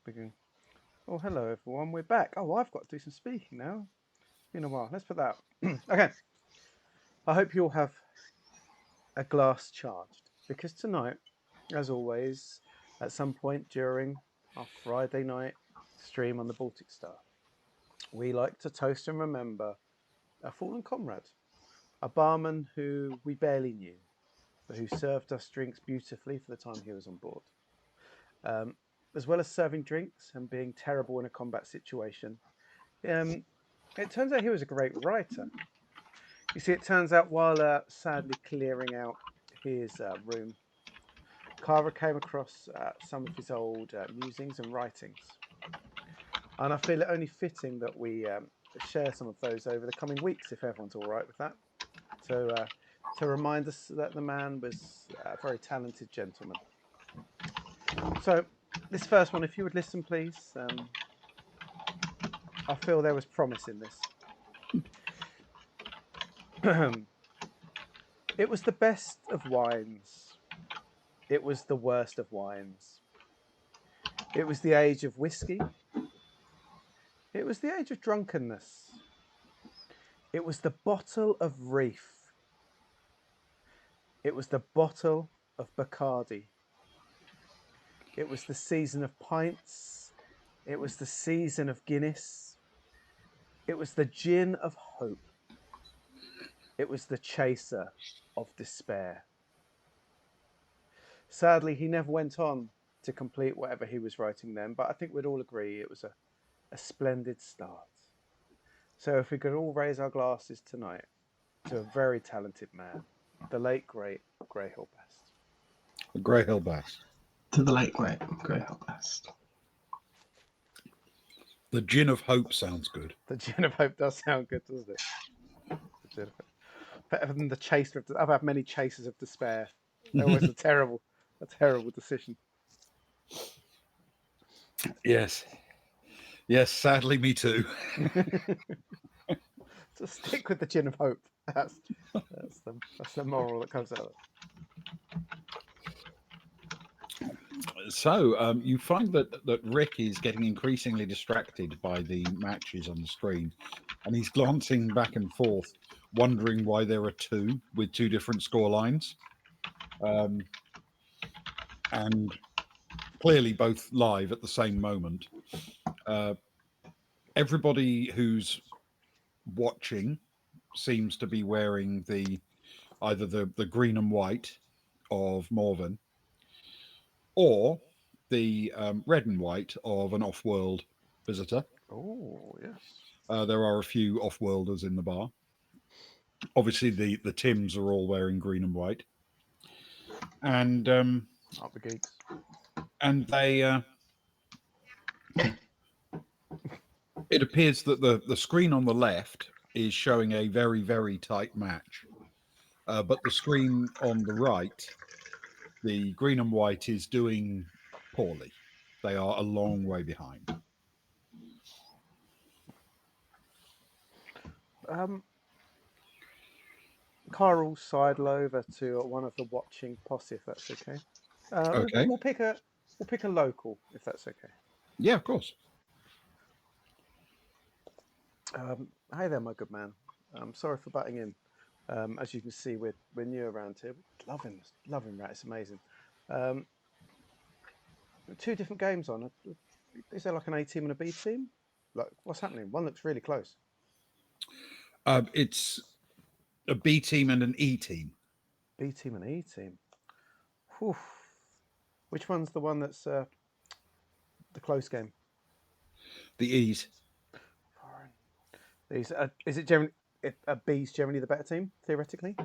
Begin. Oh, hello everyone, we're back. Oh, I've got to do some speaking now. It's been a while. Let's put that up. Okay. I hope you all have a glass charged because tonight, as always, at some point during our Friday night stream on the Baltic Star, we like to toast and remember a fallen comrade, a barman who we barely knew, but who served us drinks beautifully for the time he was on board. As well as serving drinks and being terrible in a combat situation, it turns out he was a great writer. You see, it turns out while sadly clearing out his room, Carver came across some of his old musings and writings. And I feel it only fitting that we share some of those over the coming weeks, if everyone's all right with that. To remind us that the man was a very talented gentleman. So, this first one, if you would listen, please. I feel there was promise in this. It was the best of wines. It was the worst of wines. It was the age of whiskey. It was the age of drunkenness. It was the bottle of reef. It was the bottle of Bacardi. It was the season of pints. It was the season of Guinness. It was the gin of hope. It was the chaser of despair. Sadly, he never went on to complete whatever he was writing then, but I think we'd all agree it was a splendid start. So if we could all raise our glasses tonight to a very talented man, the late, great Grey Hill Best. The Grey Hill Best. To the late great Grey Hill Best. The gin of hope sounds good. The gin of hope does sound good, doesn't it? Better than the chaser of. I've had many chasers of despair. They're always a terrible decision. Yes. Yes, sadly, me too. So stick with the gin of hope. That's the moral that comes out of it. So you find that Rick is getting increasingly distracted by the matches on the screen, and he's glancing back and forth, wondering why there are two with two different score lines, and clearly both live at the same moment. Everybody who's watching seems to be wearing either the green and white of Morven or the red and white of an off-world visitor. Oh, yes. There are a few off-worlders in the bar. Obviously, the Tims are all wearing green and white, and Up the geeks. and they. It appears that the screen on the left is showing a very, very tight match, but the screen on the right, the green and white, is doing poorly. They are a long way behind. Carl sidle over to one of the watching posse, if that's okay. Okay. We'll pick a local, if that's okay. Yeah, of course. Hey there, my good man. I'm sorry for butting in. As you can see, we're new around here. Loving that. It's amazing. Two different games on. Is there like an A team and a B team? Like, what's happening? One looks really close. It's a B team and an E team. B team and E team. Whew. Which one's the one that's the close game? The E's. Foreign. These is it generally a B's generally the better team theoretically?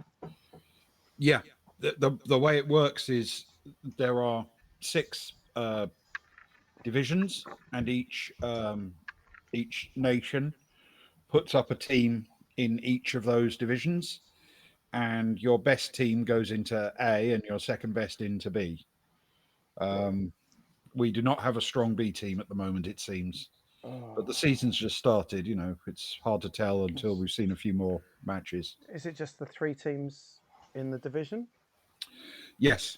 Yeah. The way it works is there are six divisions, and each nation puts up a team in each of those divisions, and your best team goes into A, and your second best into B. We do not have a strong B team at the moment, it seems. But the Oh, season's just started. It's hard to tell until it's- we've seen a few more matches. is it just the three teams in the division? Yes.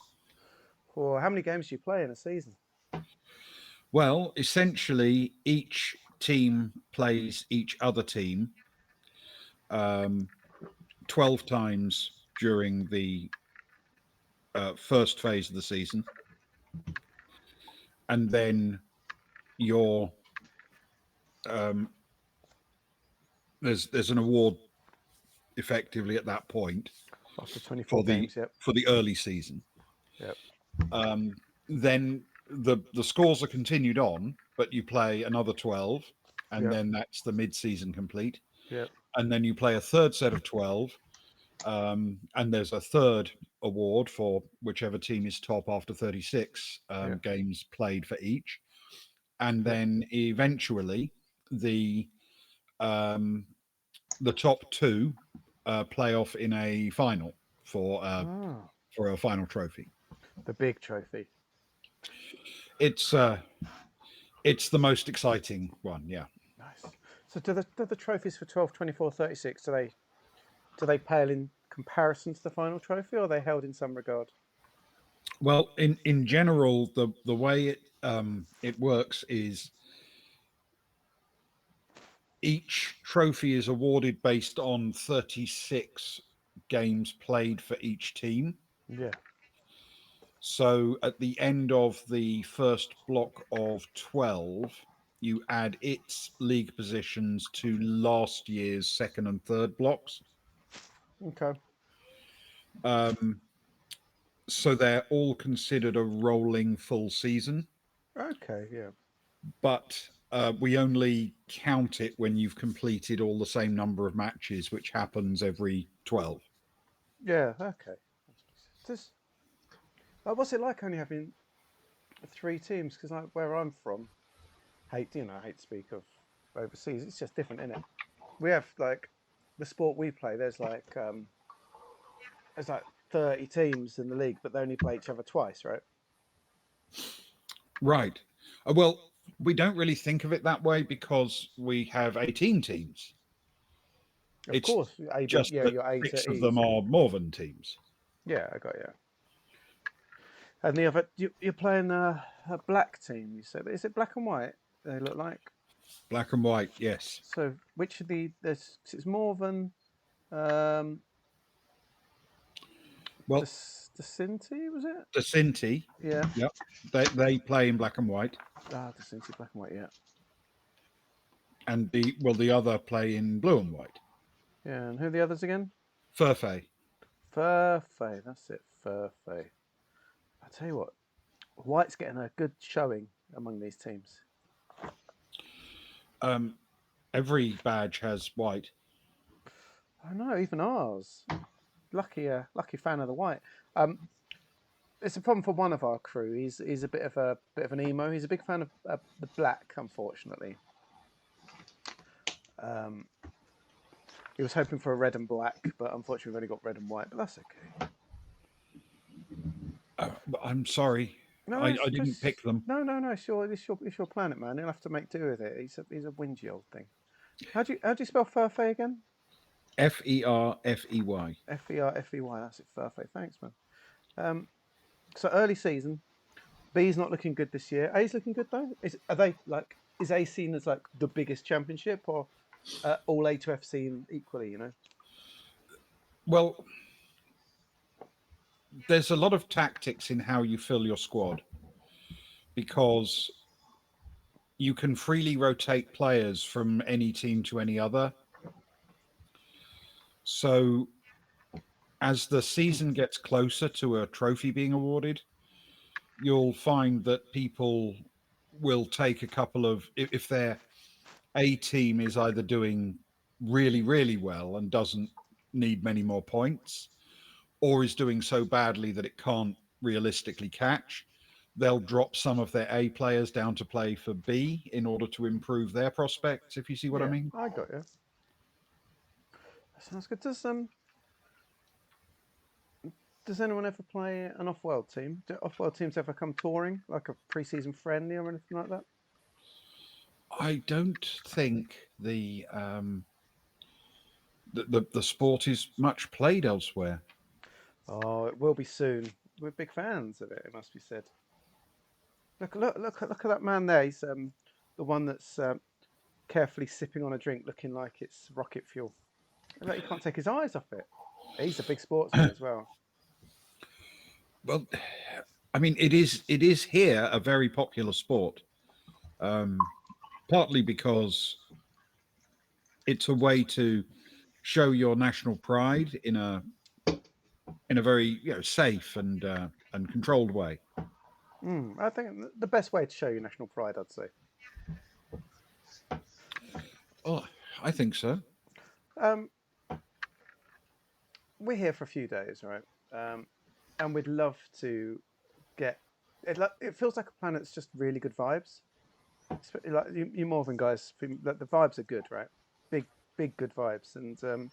Or how many games do you play in a season? Well, essentially, each team plays each other team 12 times during the first phase of the season. And then your there's an award effectively at that point After 24 for the games, yep. for the early season. Yep. Then the scores are continued on, but you play another 12, and Yep. then that's the mid-season complete. Yep. And then you play a third set of 12, and there's a third award for whichever team is top after 36 Yep. games played for each. And Yep. then eventually the the top two play off in a final Ah, for a final trophy. the big trophy. It's it's the most exciting one, yeah. Nice. So do the trophies for 12, 24, 36, do they pale in comparison to the final trophy, or are they held in some regard? Well, in general, the way it works is each trophy is awarded based on 36 games played for each team. Yeah. So at the end of the first block of 12, you add its league positions to last year's second and third blocks. Okay. So they're all considered a rolling full season, Okay. Yeah. but we only count it when you've completed all the same number of matches, which happens every 12. Yeah. Okay. Does what's it like only having three teams? Because like where I'm from, I hate to speak of overseas. It's just different, isn't it? We have like the sport we play. There's like 30 teams in the league, but they only play each other twice, right? Right. Well, we don't really think of it that way because we have 18 teams. Of It's course, A, B, just yeah, that your A six to of them E's. are Morven teams. Yeah, I got you. And the other, you're playing a black team. You said, is it black and white? They look like. Black and white, yes. So which of there's it's more than um, Well, the Cinti, was it? the Sinti, Yeah. yep, they play in black and white, The Cinti black and white. Yeah. and the other play in blue and white. Yeah. And who are the others again? Furfay. Furfay. That's it. Furfay. I tell you what, White's getting a good showing among these teams. Every badge has white. I know, even ours. Lucky fan of the white. It's a problem for one of our crew. He's a bit of an emo. He's a big fan of the black, unfortunately. He was hoping for a red and black, but unfortunately we've only got red and white. But that's okay. I'm sorry, No, I it's didn't just pick them. no. It's your planet, man. You'll have to make do with it. He's a whingy old thing. How do you spell Furfay again? Ferfey. Ferfey. That's it. Furfay. Thanks, man. So early season, B's not looking good this year. A's looking good though. Is A seen as like the biggest championship, or all A to F seen equally? Well, there's a lot of tactics in how you fill your squad because you can freely rotate players from any team to any other. So as the season gets closer to a trophy being awarded, you'll find that people will take a couple of if they're a team is either doing really, really well and doesn't need many more points, or is doing so badly that it can't realistically catch, they'll drop some of their A players down to play for B in order to improve their prospects, if you see what I Yeah, mean. I got you. That sounds good. Does anyone ever play an off-world team? Do off-world teams ever come touring, like a pre-season friendly or anything like that? I don't think the sport is much played elsewhere. Oh, it will be soon. We're big fans of it. It must be said. Look at that man there. He's the one that's carefully sipping on a drink, looking like it's rocket fuel. Like he can't take his eyes off it. He's a big sportsman as well. Well, I mean, it is here a very popular sport, partly because it's a way to show your national pride in a very safe and controlled way. I think the best way to show your national pride, I'd say. Oh, I think so. Um, we're here for a few days, right? And we'd love to get. It feels like a planet that's just really good vibes. Like you Morven guys, like the vibes are good, right? Big, big, good vibes. And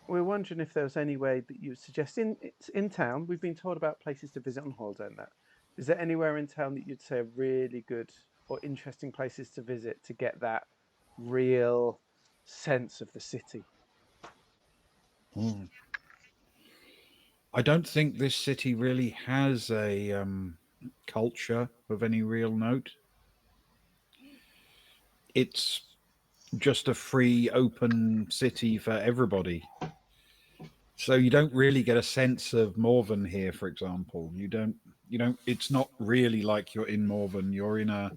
we're wondering if there was any way that you would suggest in town. We've been told about places to visit on holiday and that. Is there anywhere in town that you'd say are really good or interesting places to visit to get that real sense of the city? Mm. I don't think this city really has a culture of any real note. It's just a free, open city for everybody. So you don't really get a sense of Morven here, for example. You don't. It's not really like you're in Morven. You're in a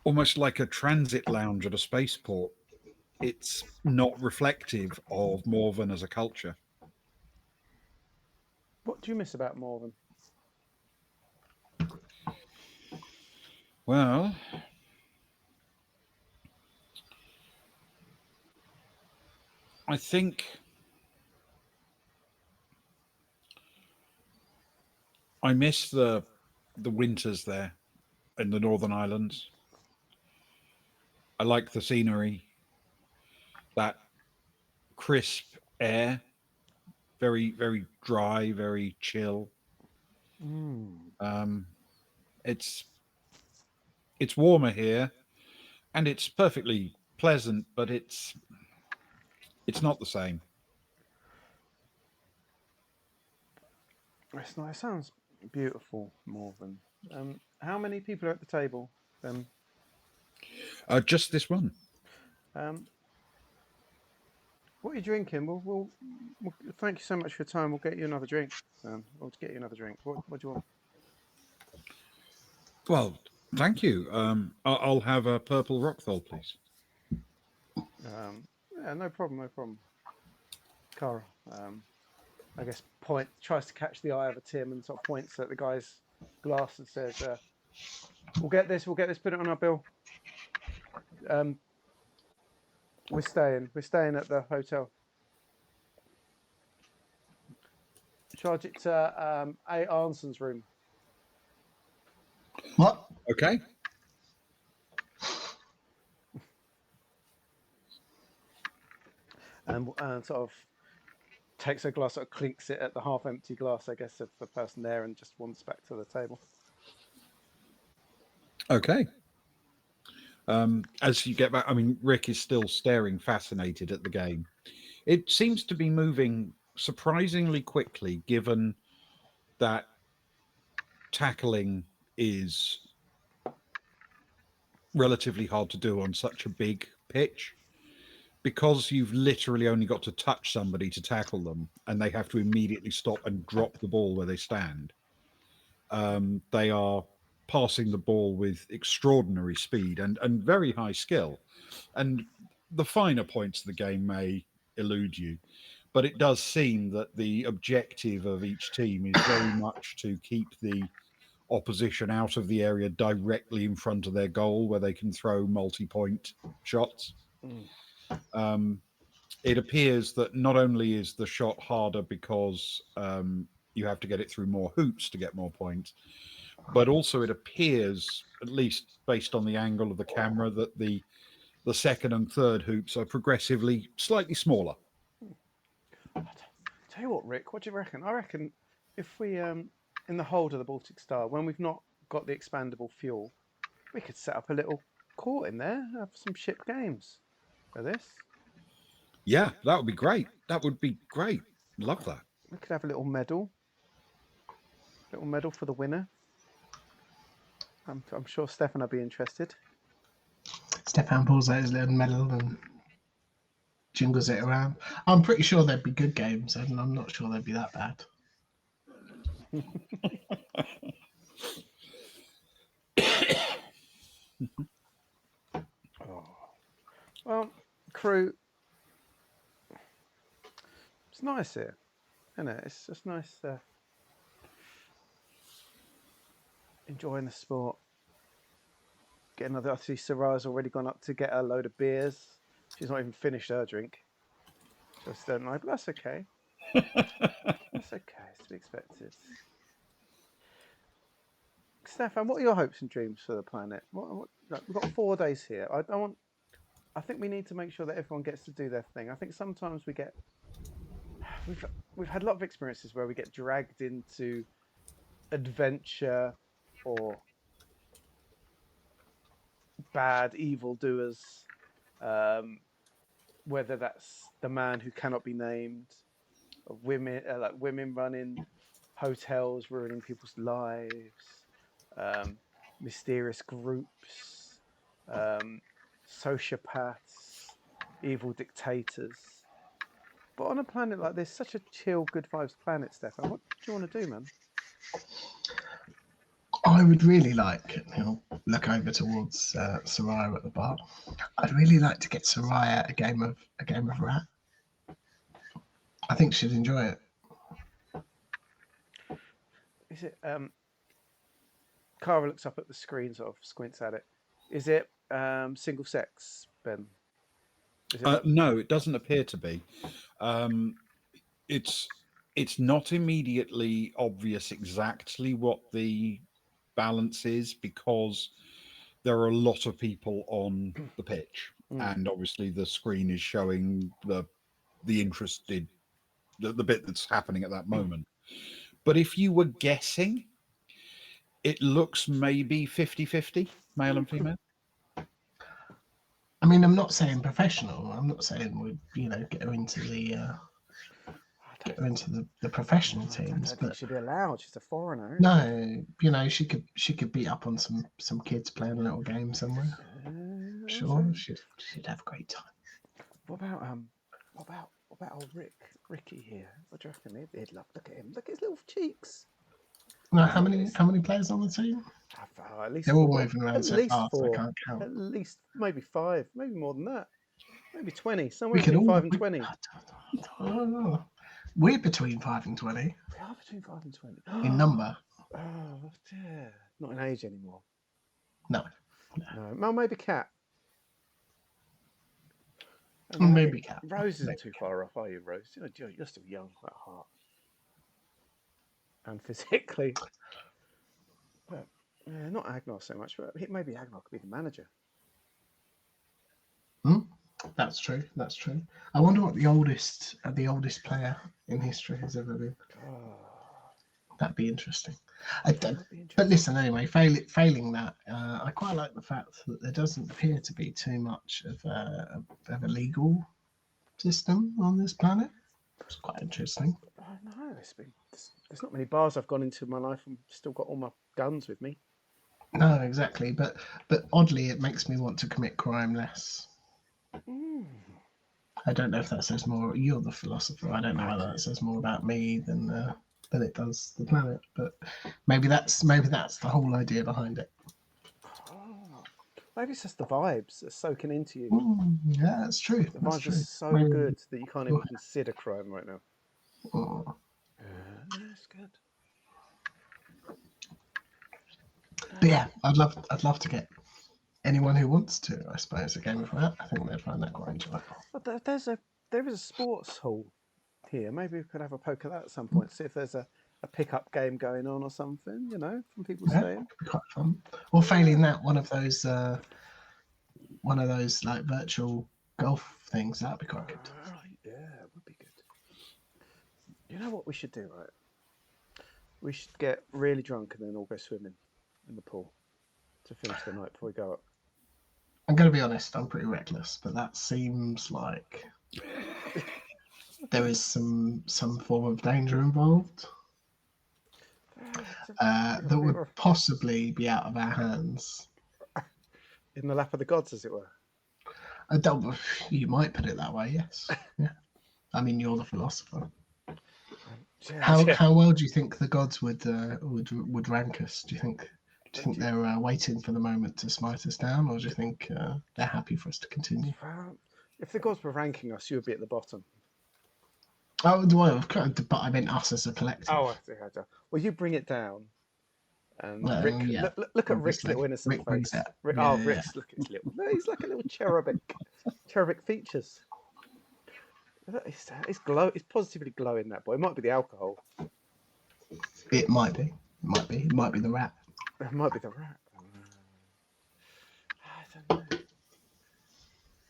almost like a transit lounge at a spaceport. It's not reflective of Morven as a culture. What do you miss about Morven? Well, I think I miss the winters there in the Northern Islands. I like the scenery, that crisp air, very very dry, very chill. Mm. Um, it's it's warmer here, and it's perfectly pleasant, but it's not the same. It's nice. It sounds beautiful, Morven. How many people are at the table? Um, Just this one. um, what are you drinking? We'll thank you so much for your time. We'll get you another drink. We'll get you another drink. What do you want? Well, thank you. I'll have a purple rockthol, please. Yeah, no problem, no problem. Carl, I guess tries to catch the eye of a Tim and sort of points at the guy's glass and says, we'll get this, put it on our bill. Um, we're staying at the hotel. Charge it to A. Arnson's room. What? Okay. And sort of takes a glass, sort of clinks it at the half-empty glass, I guess, of the person there, and just wanders back to the table. Okay. As you get back, I mean, Rick is still staring, fascinated at the game. It seems to be moving surprisingly quickly, given that tackling is relatively hard to do on such a big pitch. Because you've literally only got to touch somebody to tackle them, and they have to immediately stop and drop the ball where they stand. They are passing the ball with extraordinary speed and very high skill. And the finer points of the game may elude you, but it does seem that the objective of each team is very much to keep the opposition out of the area directly in front of their goal where they can throw multi-point shots. Mm. It appears that not only is the shot harder because you have to get it through more hoops to get more points, but also it appears, at least based on the angle of the camera, that the second and third hoops are progressively slightly smaller. Tell you what, Rick, what do you reckon? I reckon if we, in the hold of the Baltic Star, when we've not got the expandable fuel, we could set up a little court in there, have some ship games for this. Yeah, that would be great. That would be great. Love that. We could have a little medal for the winner. I'm sure Stefan would be interested. Stefan pulls out his little medal and jingles it around. I'm pretty sure there'd be good games, and I'm not sure they'd be that bad. Oh. Well, crew, it's nice here, isn't it? It's just nice enjoying the sport. Getting another. I see Sarah's already gone up to get a load of beers. She's not even finished her drink. Just don't like. But that's okay. That's okay. It's to be expected. Stefan, what are your hopes and dreams for the planet? We've got 4 days here. I think we need to make sure that everyone gets to do their thing. I think sometimes we've had a lot of experiences where we get dragged into adventure or bad evildoers, whether that's the man who cannot be named, or women running hotels, ruining people's lives, mysterious groups, sociopaths, evil dictators. But on a planet like this, such a chill, good vibes planet, Stefan, what do you want to do, man? I would really like, look over towards Soraya at the bar. I'd really like to get Soraya a game of rat. I think she'd enjoy it. Is it? Cara looks up at the screen, sort of squints at it. Is it single sex, Ben? Is it No, it doesn't appear to be. It's not immediately obvious exactly what the balance is because there are a lot of people on the pitch, and obviously the screen is showing the interested the bit that's happening at that moment. But if you were guessing, it looks maybe 50-50 male and female. I mean, I'm not saying professional. I'm not saying we'd, get her into the professional teams. I don't think she'd be allowed. She's a foreigner. No, she could be up on some kids playing a little game somewhere. Sure, she'd have a great time. What about old Ricky here? What do you reckon? He'd love. Look at him. Look at his little cheeks. No, how many players on the team? At least they're all 4. moving around At so least fast 4. I can't count. At least maybe 5, maybe more than that. Maybe 20. Somewhere between 5 and 20. We're between 5 and 20. We are between 5 and 20. In number. Oh dear. Not in age anymore. No. Well, maybe Cat. Maybe Cat. Rose isn't too far off, are you, Rose? You're still young at heart. And physically. But not Agnar so much, but maybe Agnar could be the manager. That's true. I wonder what the oldest player in history has ever been. That'd be interesting. But listen, anyway, failing that, I quite like the fact that there doesn't appear to be too much of a legal system on this planet. It's quite interesting. No, there's not many bars I've gone into in my life and still got all my guns with me. No, exactly. But oddly, it makes me want to commit crime less. I don't know if that says more. You're the philosopher. I don't know whether that says more about me than it does the planet. But maybe that's the whole idea behind it. Maybe it's just the vibes that's soaking into you. Yeah, that's true. The vibes are so good that you can't even consider crime right now. That's good. But yeah, I'd love to get anyone who wants to. I suppose a game of that. I think they'd find that quite enjoyable. But there is a sports hall here. Maybe we could have a poke at that at some point. See if there's a pickup game going on or something. You know, from people Yeah, staying. it'd be quite fun. Or failing that, one of those like virtual golf things. That'd be quite good. Right, yeah, it would be good. You know what we should do, right? We should get really drunk and then all go swimming in the pool to finish the night before we go up. I'm going to be honest. I'm pretty reckless, but that seems like there is some form of danger involved that would possibly be out of our hands. In the lap of the gods, as it were. I don't. You might put it that way. Yes. Yeah. I mean, you're the philosopher. How well do you think the gods would rank us? Do you think they're waiting for the moment to smite us down, or do you think they're happy for us to continue? If the gods were ranking us, you would be at the bottom. Oh, but I meant us as a collective. Oh, I see. Well, you bring it down. And Well, Rick, yeah, look at Rick's little innocent Rick brings face. it. Rick's look at his little. No, he's like a little cherubic features. It's It's positively glowing. That boy. It might be the alcohol. It might be. It might be the rat. It might be the rat. I don't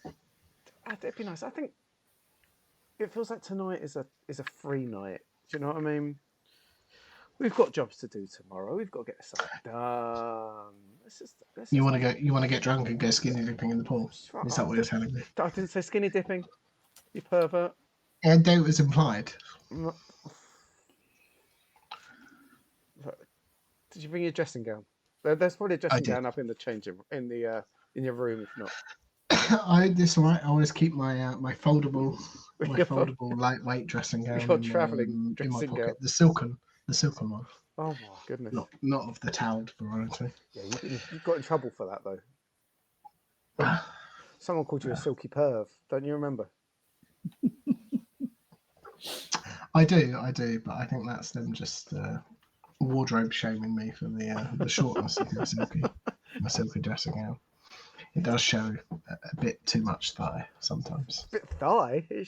know. It'd be nice. I think it feels like tonight is a free night. Do you know what I mean? We've got jobs to do tomorrow. We've got to get this stuff done. You want to go? You want to get drunk and go skinny dipping in the pool? Is that what you're telling me? I didn't say skinny dipping. You pervert. And it was implied. Did you bring your dressing gown? There's probably a dressing gown up in the changing in your room. If not, This all right. I always keep my my foldable lightweight dressing gown. Your travelling in my dressing pocket. gown. The silken one. Oh my goodness! Not of the toweled variety. Yeah, you got in trouble for that though. Someone called you a silky perv. Don't you remember? I do, but I think that's them just wardrobe shaming me for the shortness of my silky dressing gown. It does show a bit too much thigh sometimes. A bit thigh. It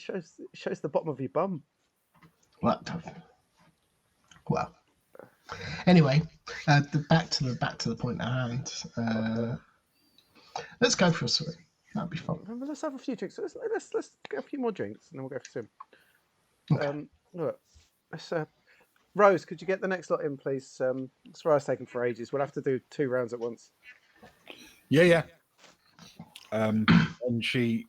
shows the bottom of your bum. Well. Anyway, back to the point at hand. Let's go for a swim. That'd be fun. Let's have a few drinks. Let's get a few more drinks and then we'll go for a swim. Okay. Look, Rose, could you get the next lot in, please? This ride's taking for ages. We'll have to do 2 rounds at once. Yeah. And she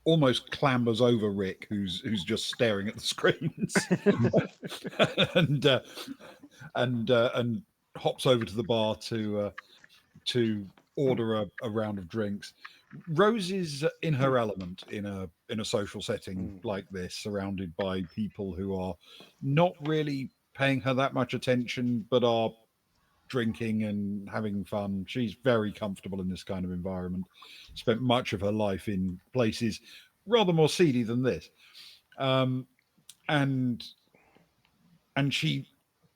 almost clambers over Rick, who's just staring at the screens, and hops over to the bar to order a round of drinks. Rose is in her element in a social setting like this, surrounded by people who are not really paying her that much attention, but are drinking and having fun. She's very comfortable in this kind of environment. Spent much of her life in places rather more seedy than this. And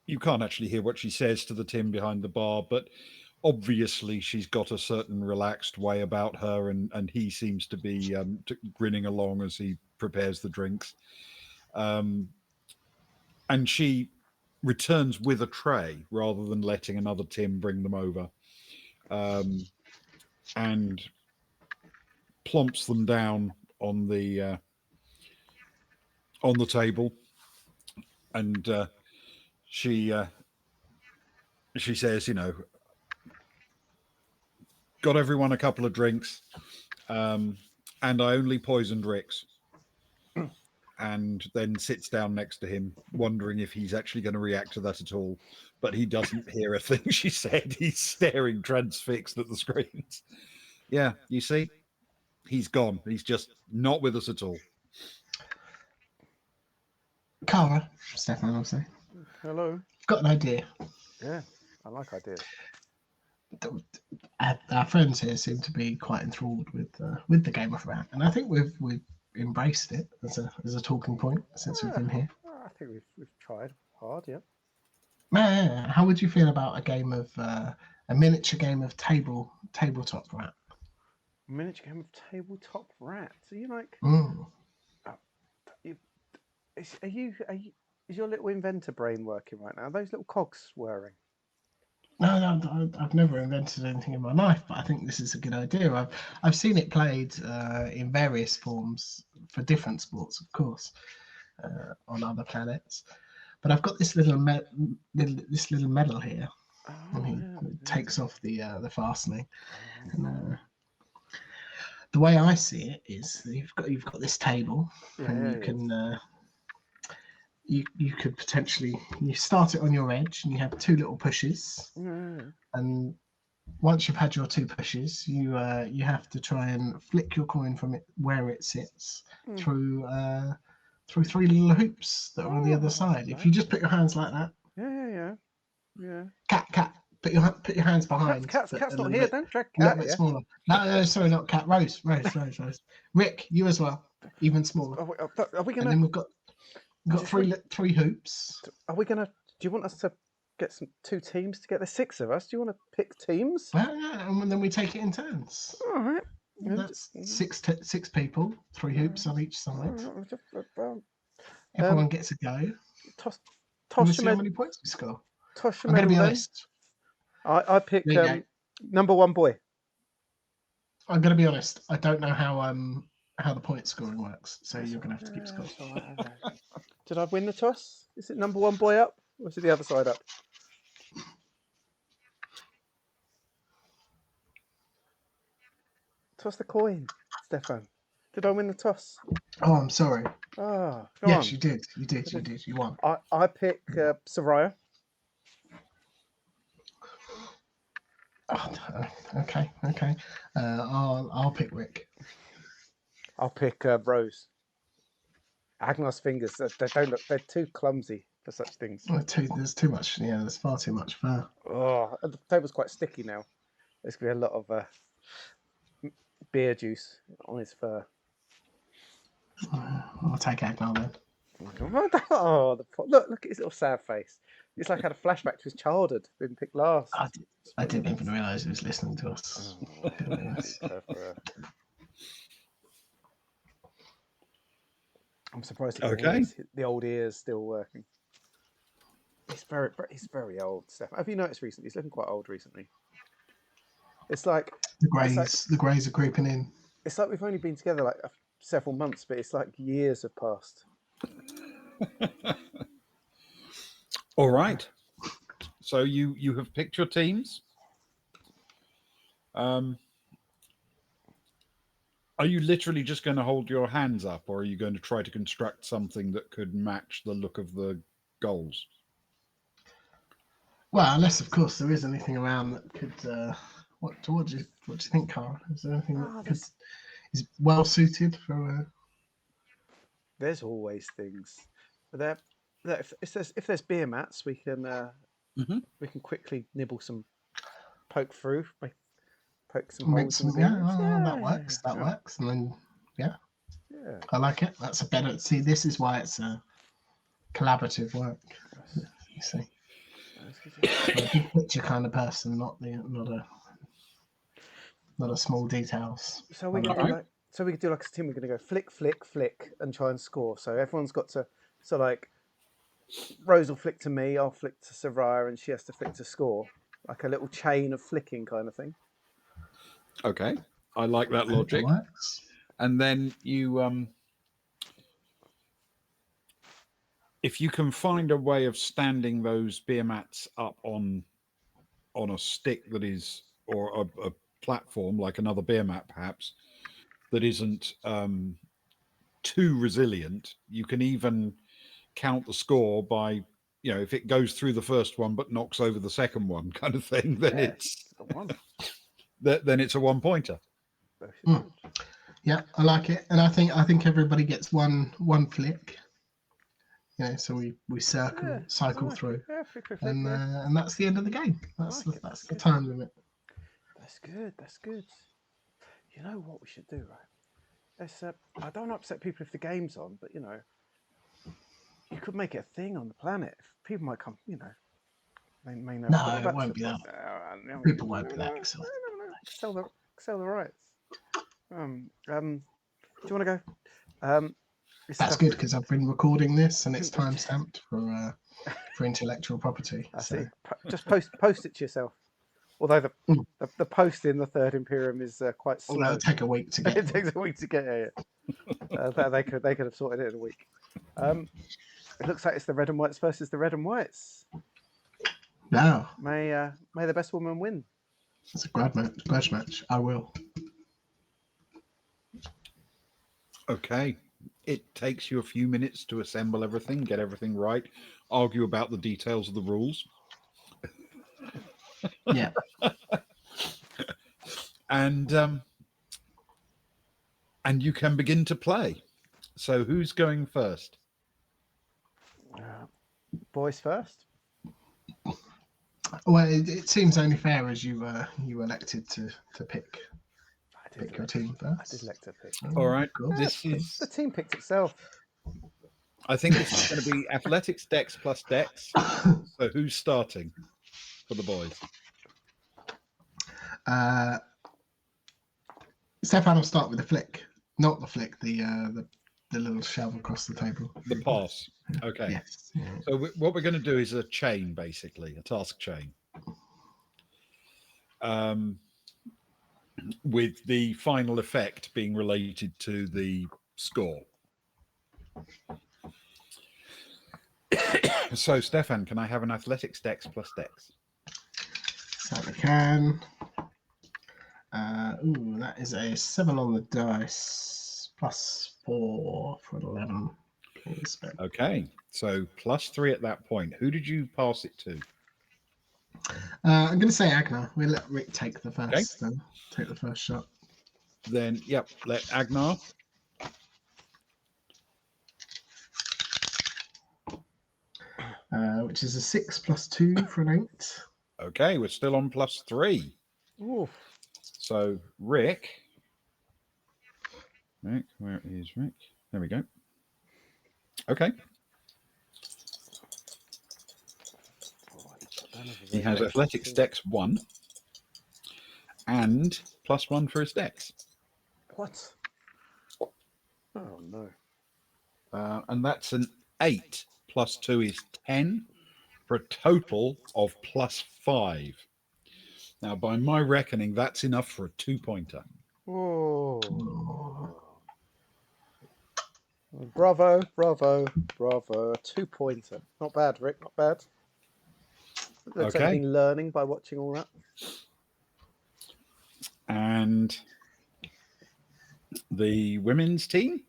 you can't actually hear what she says to the Tim behind the bar, but obviously she's got a certain relaxed way about her, and he seems to be grinning along as he prepares the drinks. And she returns with a tray rather than letting another Tim bring them over, and plumps them down on the table, and she says, got everyone a couple of drinks, and I only poisoned Rick's. And then sits down next to him, wondering if he's actually going to react to that at all. But he doesn't hear a thing she said. He's staring transfixed at the screens. Yeah, you see? He's gone. He's just not with us at all. Cara, Stefan, I'll say. Hello. Got an idea. Yeah, I like ideas. Our friends here seem to be quite enthralled with the game of rat, and I think we've embraced it as a talking point since we've been here. I think we've tried hard, yeah. How would you feel about a game of a miniature game of tabletop rat? Miniature game of tabletop rats. Are you like? Mm. Uh, you, are you? Is your little inventor brain working right now? Are those little cogs whirring? No, I've never invented anything in my life, but I think this is a good idea. I've seen it played in various forms for different sports, of course, on other planets. But I've got this this little medal here, and Oh he yeah, takes off the fastening. And oh, the way I see it is that you've got this table, and yeah, you yes. can you could potentially you start it on your edge, and you have two little pushes, Yeah. and once you've had your two pushes, you have to try and flick your coin from it where it sits Mm. through three little hoops that are on the other Oh, side. If that. you just put your hands like that, Yeah. cat, put your hands behind, but Cat's a not here. Don't drag a little cat bit here. smaller. No, sorry, not cat. Rose. Rick, you as well, even smaller. Are we And gonna then we've got just? three hoops. Are we gonna? Do you want us to get some two teams together? There's six of us. Do you want to pick teams? Well, yeah, and then we take it in turns. All right. That's six people, three hoops on each side. Um, Everyone gets a go, and toss, we toss your see how med, many points we score. toss your I'm going to medal be then. honest. I pick There you go. number one boy. I'm going to be honest. I don't know how the point scoring works, so That's you're all going to right. have to keep score. That's all right. Okay. Did I win the toss? Is it number one boy up, or is it the other side up? Toss the coin, Stefan. Did I win the toss? Oh, I'm sorry. Ah, go Yes, on. you did. You did. You won. I pick Soraya. Oh, okay. I'll pick Rick. I'll pick Rose. Agnar's fingers. They don't look. They're too clumsy for such things. There's too much. Yeah, there's far too much fur. Oh, and the table's quite sticky now. There's gonna be a lot of beer juice on his fur. I'll take Agnar then. Oh, look at his little sad face. It's like I had a flashback to his childhood, being picked last. I didn't even realise he was listening to us. Oh, I'm surprised the old ears still working. He's very old, Steph. Have you noticed recently? He's looking quite old recently. It's like The greys are creeping in. it's like we've only been together like several months, but it's like years have passed. All right. So you have picked your teams. Are you literally just going to hold your hands up, or are you going to try to construct something that could match the look of the goals? Well, unless of course there is anything around that could. What do you think, Cara? Is there anything that is well suited for? There's always things. There, if there's beer mats, we can quickly nibble some, poke through, poke some holes in the beer mats. That works. That works. And then yeah. I like it. That's a better. See, this is why it's a collaborative work. You see, I'm a big picture kind of person, not a small details. So we can do like a team. We're going to go flick, flick, flick, and try and score. So everyone's got to. So like, Rose will flick to me. I'll flick to Soraya, and she has to flick to score. Like a little chain of flicking kind of thing. Okay, I like that logic. And then you, if you can find a way of standing those beer mats up on a stick that is, or a platform like another beer mat perhaps, that isn't too resilient, you can even count the score by, if it goes through the first one but knocks over the second one, kind of thing, then it's then it's a 1-pointer. Yeah, I like it, and I think everybody gets one flick. So we cycle through, and that's the end of the game. That's the time limit. That's good. You know what we should do, right? I don't upset people if the game's on, but you could make it a thing on the planet. People might come, They may know. No, But what it about won't be that. no, People won't pay that. So. Sell the rights. Do you want to go? This That's stuff. good because I've been recording this and it's time stamped for intellectual property. I So. see. Just post it to yourself. Although the post in the Third Imperium is quite slow. Well, it'll take a week to get. It takes a week to get here. They could have sorted it in a week. It looks like it's the red and whites versus the red and whites. No. May the best woman win. It's a grudge match. I will. Okay. It takes you a few minutes to assemble everything, get everything right, argue about the details of the rules. Yeah. And you can begin to play. So who's going first? Boys first. Well, it seems only fair as you elected to pick your team first. I did elect to pick. All right. Cool. This is. The team picked itself. I think this is going to be athletics, dex plus dex. So who's starting for the boys? Stefan will start with the flick, not the flick, the little shove across the table. The pass. Okay. Yes. Yeah. So what we're going to do is a chain, basically, a task chain. With the final effect being related to the score. So, Stefan, can I have an athletics dex plus dex? Certainly can. That is a 7 on the dice, plus 4 for an 11. Please. Okay, so plus 3 at that point. Who did you pass it to? I'm going to say Agnar. We'll let Rick take the first. Okay. Take the first shot. Then, yep, let Agnar. Which is a 6 plus 2 for an 8. Okay, we're still on plus 3. Ooh. So, Rick, where is Rick? There we go. Okay. He has athletics dex 1 and plus 1 for his dex. What? Oh no. And that's an 8 plus 2 is 10 for a total of plus 5. Now, by my reckoning, that's enough for a 2-pointer. Oh. Bravo. A 2-pointer. Not bad, Rick. Not bad. Looks like Okay. you've been learning by watching all that. And the women's team?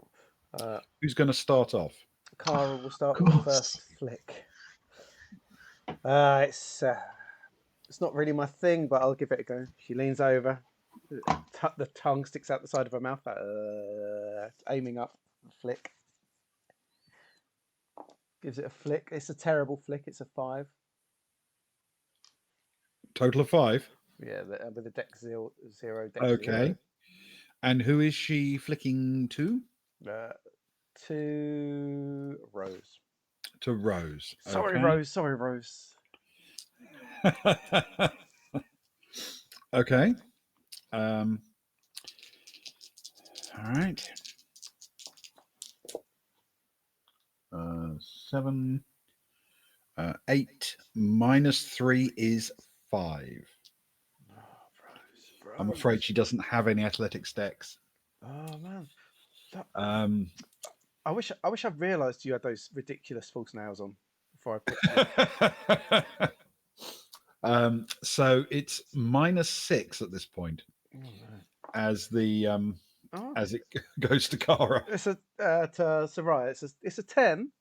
Who's going to start off? Cara will start with the first flick. It's not really my thing, but I'll give it a go. She leans over. The tongue sticks out the side of her mouth, aiming up. Flick. Gives it a flick. It's a terrible flick. It's a 5. Total of 5? Yeah, with a dex 0. Dex Okay. 0. And who is she flicking to? To Rose. To Rose. Sorry, okay. Rose. Sorry, Rose. Okay. All right. 7. 8 minus 3 is 5. Oh, Rose. I'm afraid she doesn't have any athletics decks. Oh man. I wish I'd realised you had those ridiculous false nails on before I picked you. So it's minus 6 at this point, as the as it goes to Cara. It's a to Soraya. It's a 10,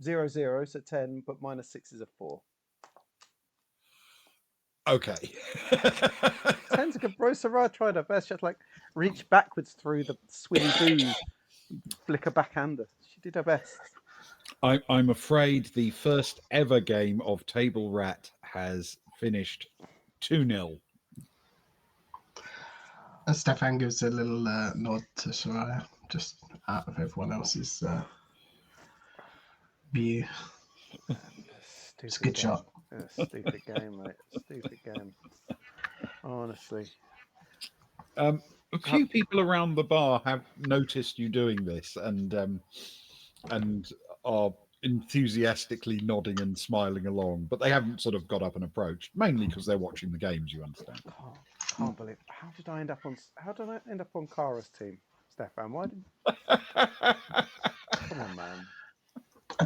0, 0, so 10, but minus 6 is a 4. Okay. 10's a good bro. Soraya tried her best. She had to reach backwards through the swilly booze, flick a backhander. She did her best. I'm afraid the first ever game of Table Rat has finished 2-0. Stefan gives a little nod to Soraya, just out of everyone else's view. It's a good shot. Stupid game, mate. Stupid game. Honestly. A How, few people around the bar have noticed you doing this and are enthusiastically nodding and smiling along, but they haven't sort of got up and approached, mainly because they're watching the games, you understand. can't believe. How did I end up on? How did I end up on Kara's team, Stefan? Why did? Come on, man.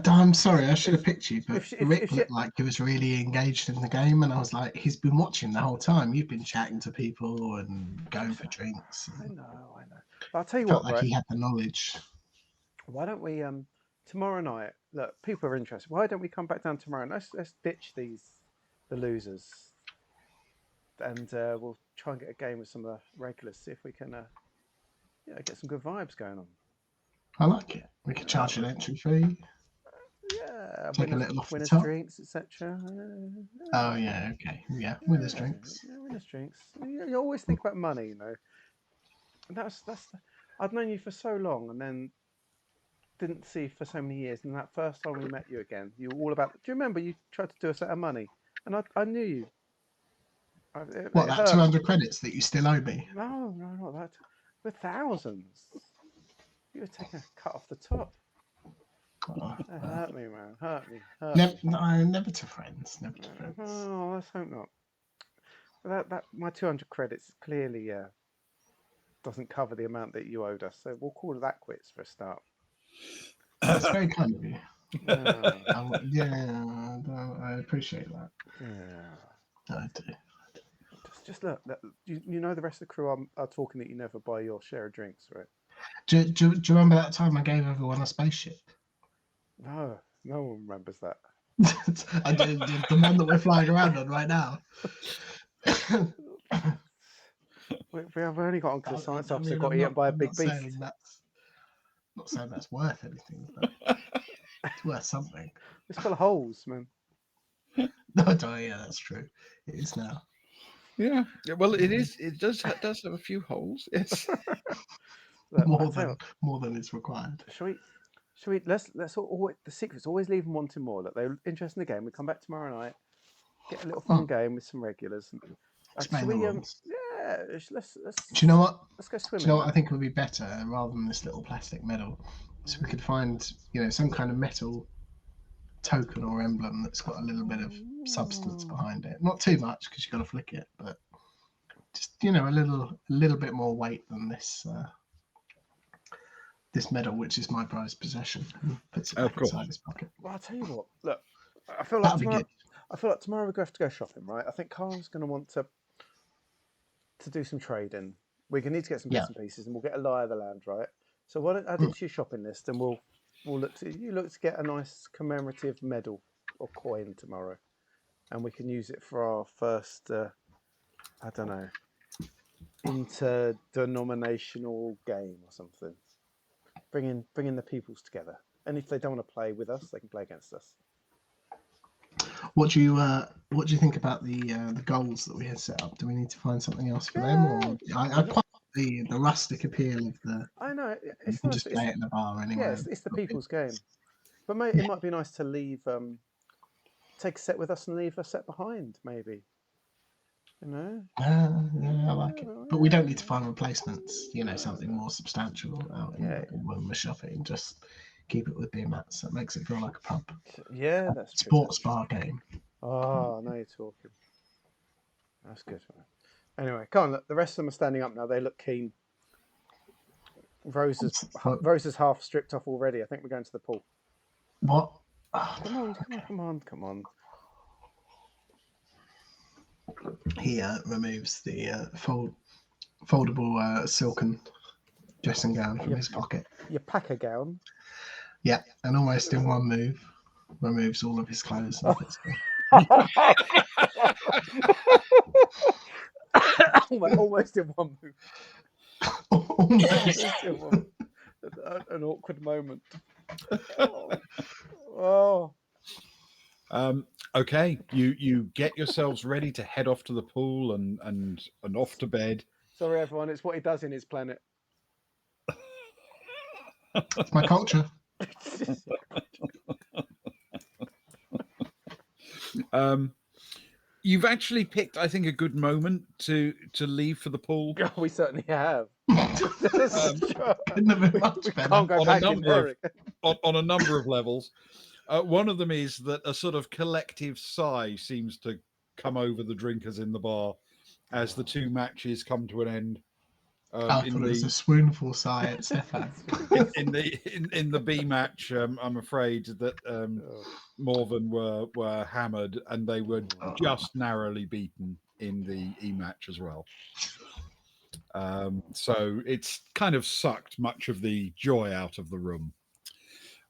I'm sorry, I should have picked you, but Rick If she, looked like he was really engaged in the game, and I was like, he's been watching the whole time. You've been chatting to people and going for drinks. I know. But I'll tell you Felt what, like right? he had the knowledge. Why don't we tomorrow night? Look, people are interested. Why don't we come back down tomorrow? And let's ditch the losers, and we'll try and get a game with some of the regulars. See if we can get some good vibes going on. I like it. We could charge an entry fee. Yeah, Take a little off the winners top. drinks, etc. Oh yeah, okay, yeah, winners drinks. Yeah, winners drinks. You always think about money, you know. And I'd known you for so long, and then didn't see you for so many years. And that first time we met you again, you were all about. Do you remember you tried to do us out of money? And I knew you. What, It that hurt. 200 credits that you still owe me? No, not that. We're thousands. You were taking a cut off the top. That hurt me, man. Hurt me. Never to friends. Never to friends. Oh, let's hope not. But that my 200 credits clearly doesn't cover the amount that you owed us, so we'll call that quits for a start. That's very kind of you. Yeah, I appreciate that. yeah. I do. Just look. You know the rest of the crew are talking that you never buy your share of drinks, right? Do you remember that time I gave everyone a spaceship? No one remembers that. I did the one that we're flying around on right now. We've only got on because the science officer got I'm eaten by a not big beast. Not saying that's worth anything, but it's worth something. It's full of holes, man. No, yeah, that's true. It is now. Yeah, well, it is. It does have a few holes. Yes. Look, more than is required. Shall we? Let's all the secrets. Always leave them wanting more. Look, they're interested in the game. We come back tomorrow night, get a little fun game with some regulars. Explain the rules. Yeah, let's. Do you know what? Let's go swimming. Do you know what I think would be better rather than this little plastic medal? So we could find, some kind of metal token or emblem that's got a little bit of substance behind it. Not too much because you've got to flick it, but just a little bit more weight than this this medal, which is my prized possession. And puts it back inside his pocket. Well, I'll tell you what. Look, I feel like tomorrow we're going to have to go shopping, right? I think Carl's going to want to do some trading. We're going to need to get some bits and pieces, and we'll get a lie of the land, right? So why don't I add it to your shopping list, and we'll look to get a nice commemorative medal or coin tomorrow, and we can use it for our first, I don't know, interdenominational game or something. Bringing the peoples together, and if they don't want to play with us, they can play against us. What do you think about the goals that we had set up? Do we need to find something else for them, or I quite like the rustic appeal of the. I know you can just play it in the bar anyway. Yeah, it's the people's game, but it might be nice to leave, take a set with us and leave a set behind, maybe. Yeah, I like it, but we don't need to find replacements. Something more substantial out when we're shopping. Just keep it with beer mats. That makes it feel like a pub. Yeah, that's true. Sports bar game. Oh, now you're talking. That's good. Anyway, come on. Look, the rest of them are standing up now. They look keen. Rose is half stripped off already. I think we're going to the pool. What? Come on. He removes the foldable silken dressing gown from his pocket. Your packer gown. Yeah, and almost in one move, removes all of his clothes. Almost in one move. Almost in one. An awkward moment. Oh. Okay, you get yourselves ready to head off to the pool and off to bed. Sorry, everyone. It's what he does in his planet. It's my culture. You've actually picked, I think, a good moment to leave for the pool. We certainly have. Couldn't have been much We better. can't go On a back in number of there. on a number of levels. One of them is that a sort of collective sigh seems to come over the drinkers in the bar as the two matches come to an end. I thought it was a swoonful sigh at Stefan. In the B match, I'm afraid that Morven were hammered and they were just narrowly beaten in the E match as well. So it's kind of sucked much of the joy out of the room.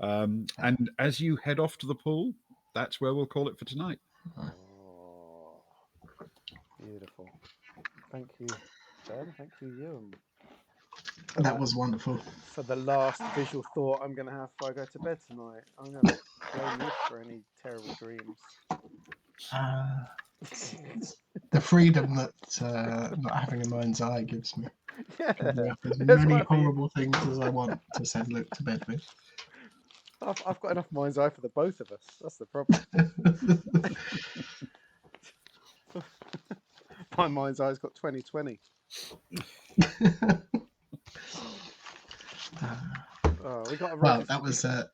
And as you head off to the pool, that's where we'll call it for tonight. Oh, beautiful. Thank you, Ben. Thank you, Ewan. That was wonderful. For the last visual thought I'm going to have before I go to bed tonight. I'm going to blame you for any terrible dreams. The freedom that not having a mind's eye gives me. Yeah, Can bring up as that's many why horrible things as I want to send Luke to bed with. I've got enough mind's eye for the both of us. That's the problem. My mind's eye's got 20/20. We got a Well, that was something.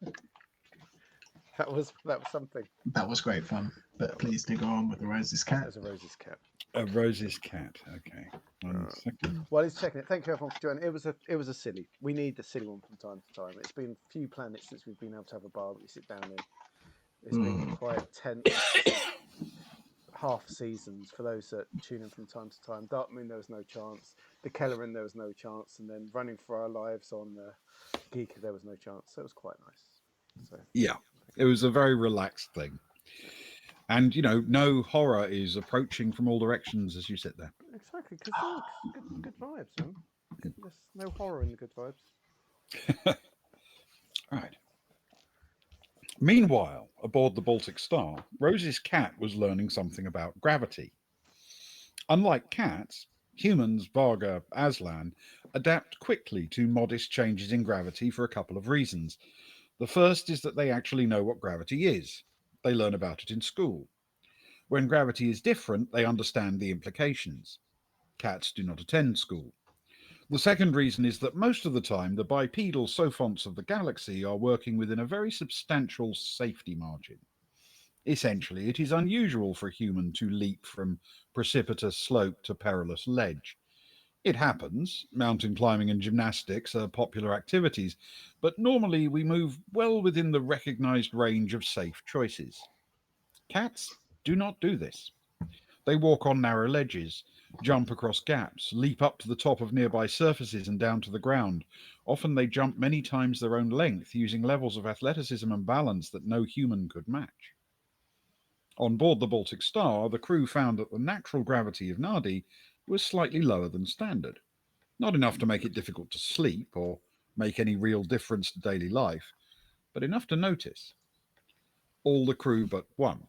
that was great fun. But please do go on with the Rose's cat. There's a Rose's cat. A Rose's cat. Okay. 1 second. While he's checking it, thank you everyone for joining. It was a silly. We need the silly one from time to time. It's been a few planets since we've been able to have a bar that we sit down in. It's been quite tense half seasons for those that tune in from time to time. Dark Moon, there was no chance. The Kellerin, there was no chance. And then Running for Our Lives on the Geeker, there was no chance. So it was quite nice. So yeah, it was a very relaxed thing. And, no horror is approaching from all directions as you sit there. Exactly, because good vibes, man. There's no horror in the good vibes. All right. Meanwhile, aboard the Baltic Star, Rose's cat was learning something about gravity. Unlike cats, humans, Varga, Aslan, adapt quickly to modest changes in gravity for a couple of reasons. The first is that they actually know what gravity is. They learn about it in school. When gravity is different, they understand the implications. Cats do not attend school. The second reason is that most of the time the bipedal sophonts of the galaxy are working within a very substantial safety margin. Essentially, it is unusual for a human to leap from precipitous slope to perilous ledge. It happens, mountain climbing and gymnastics are popular activities, but normally we move well within the recognized range of safe choices. Cats do not do this. They walk on narrow ledges, jump across gaps, leap up to the top of nearby surfaces and down to the ground. Often they jump many times their own length, using levels of athleticism and balance that no human could match. On board the Baltic Star, the crew found that the natural gravity of Nadi was slightly lower than standard. Not enough to make it difficult to sleep or make any real difference to daily life, but enough to notice. All the crew but one.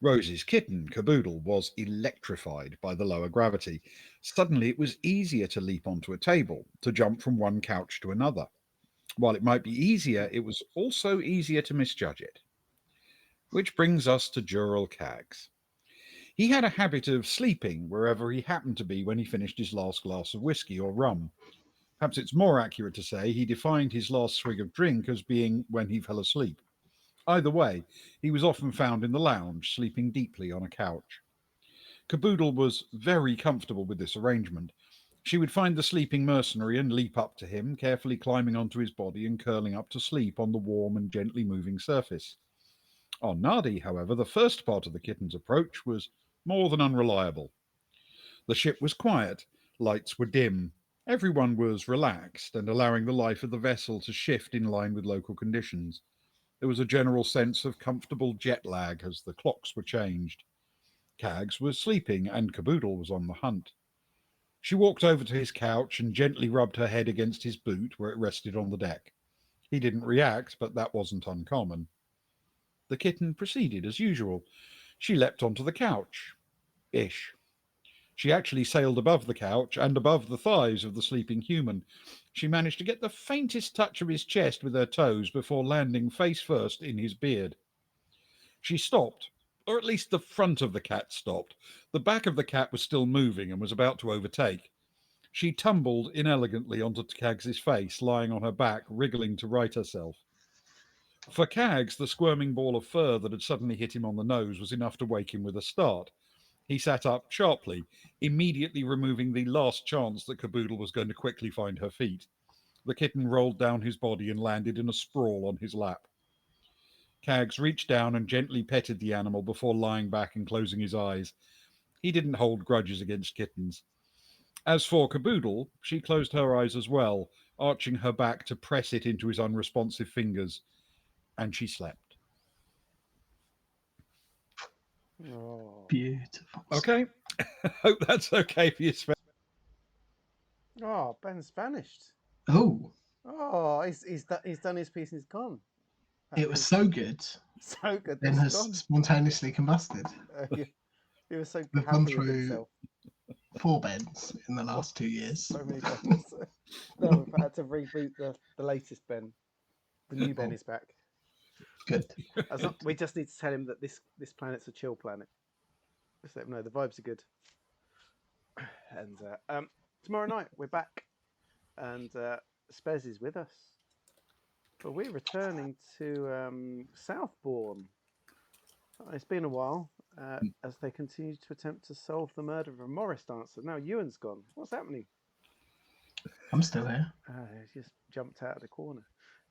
Rose's kitten, Caboodle, was electrified by the lower gravity. Suddenly it was easier to leap onto a table, to jump from one couch to another. While it might be easier, it was also easier to misjudge it. Which brings us to Jural Cags. He had a habit of sleeping wherever he happened to be when he finished his last glass of whiskey or rum. Perhaps it's more accurate to say he defined his last swig of drink as being when he fell asleep. Either way, he was often found in the lounge, sleeping deeply on a couch. Caboodle was very comfortable with this arrangement. She would find the sleeping mercenary and leap up to him, carefully climbing onto his body and curling up to sleep on the warm and gently moving surface. On Nadi, however, the first part of the kitten's approach was more than unreliable. The ship was quiet, lights were dim, everyone was relaxed and allowing the life of the vessel to shift in line with local conditions. There was a general sense of comfortable jet lag as the clocks were changed. Cags was sleeping and Caboodle was on the hunt. She walked over to his couch and gently rubbed her head against his boot where it rested on the deck. He didn't react, but that wasn't uncommon. The kitten proceeded as usual. She leapt onto the couch. Ish. She actually sailed above the couch and above the thighs of the sleeping human. She managed to get the faintest touch of his chest with her toes before landing face first in his beard. She stopped, or at least the front of the cat stopped. The back of the cat was still moving and was about to overtake. She tumbled inelegantly onto Cags's face, lying on her back, wriggling to right herself. For Cags, the squirming ball of fur that had suddenly hit him on the nose was enough to wake him with a start. He sat up sharply, immediately removing the last chance that Caboodle was going to quickly find her feet. The kitten rolled down his body and landed in a sprawl on his lap. Cags reached down and gently petted the animal before lying back and closing his eyes. He didn't hold grudges against kittens. As for Caboodle, she closed her eyes as well, arching her back to press it into his unresponsive fingers, and she slept. Oh, Beautiful. Okay. Hope that's okay for you, Sven. oh, Ben's vanished. Oh, Oh, he's done his piece and he's gone. it was so good. So good. Then He's has gone. spontaneously combusted. He was so We've gone happy with through himself. 4 beds in the last 2 years. So many Bens. No, we've had to reboot the latest Ben. The new Ben Oh. is back. Good. We just need to tell him that this planet's a chill planet. Just let him know the vibes are good. And tomorrow night we're back, and Spez is with us. But we're returning to Southbourne. It's been a while as they continue to attempt to solve the murder of a Morris dancer. Now Ewan's gone. What's happening? I'm still here. He just jumped out of the corner.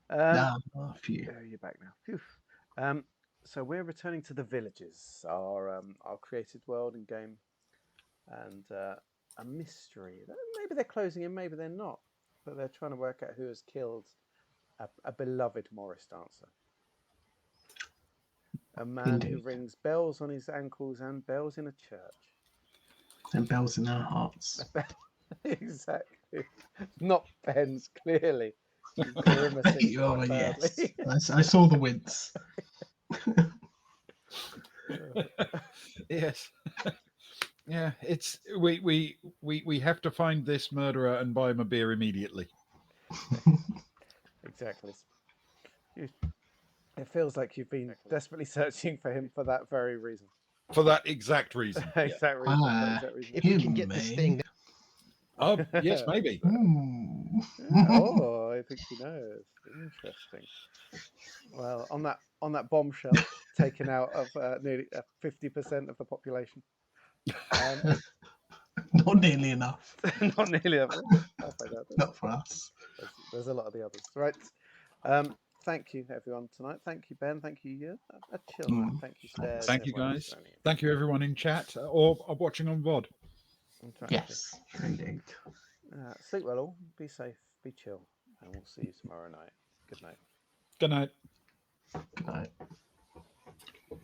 Nah, a few. You're back now. Phew. So we're returning to the Villages, our created world and game, and a mystery. Maybe they're closing in, maybe they're not, but they're trying to work out who has killed a beloved Morris dancer. A man who Indeed. rings bells on his ankles and bells in a church. And bells in our hearts. Exactly. Not Ben's, clearly. He's grimacing Oh, quite badly. yes. I saw the wince. Yes. Yeah, it's we have to find this murderer and buy him a beer immediately. Exactly. It feels like you've been desperately searching for him for that very reason. For that exact reason. Exact reason. that exact reason. If we can get this thing. Oh, yes, maybe. Ooh. Oh, I think he knows. Interesting. Well, on that bombshell, taken out of nearly 50% of the population. Not nearly enough. Not nearly enough. Not for us. There's a lot of the others, right? Thank you, everyone, tonight. Thank you, Ben. Thank you, a chill night. Thank you, Stairs. Thank you, guys. Thank you, everyone in chat or watching on VOD. Yes, indeed. Sleep well, all. Be safe. Be chill. And we'll see you tomorrow night. Good night. Good night. Good night.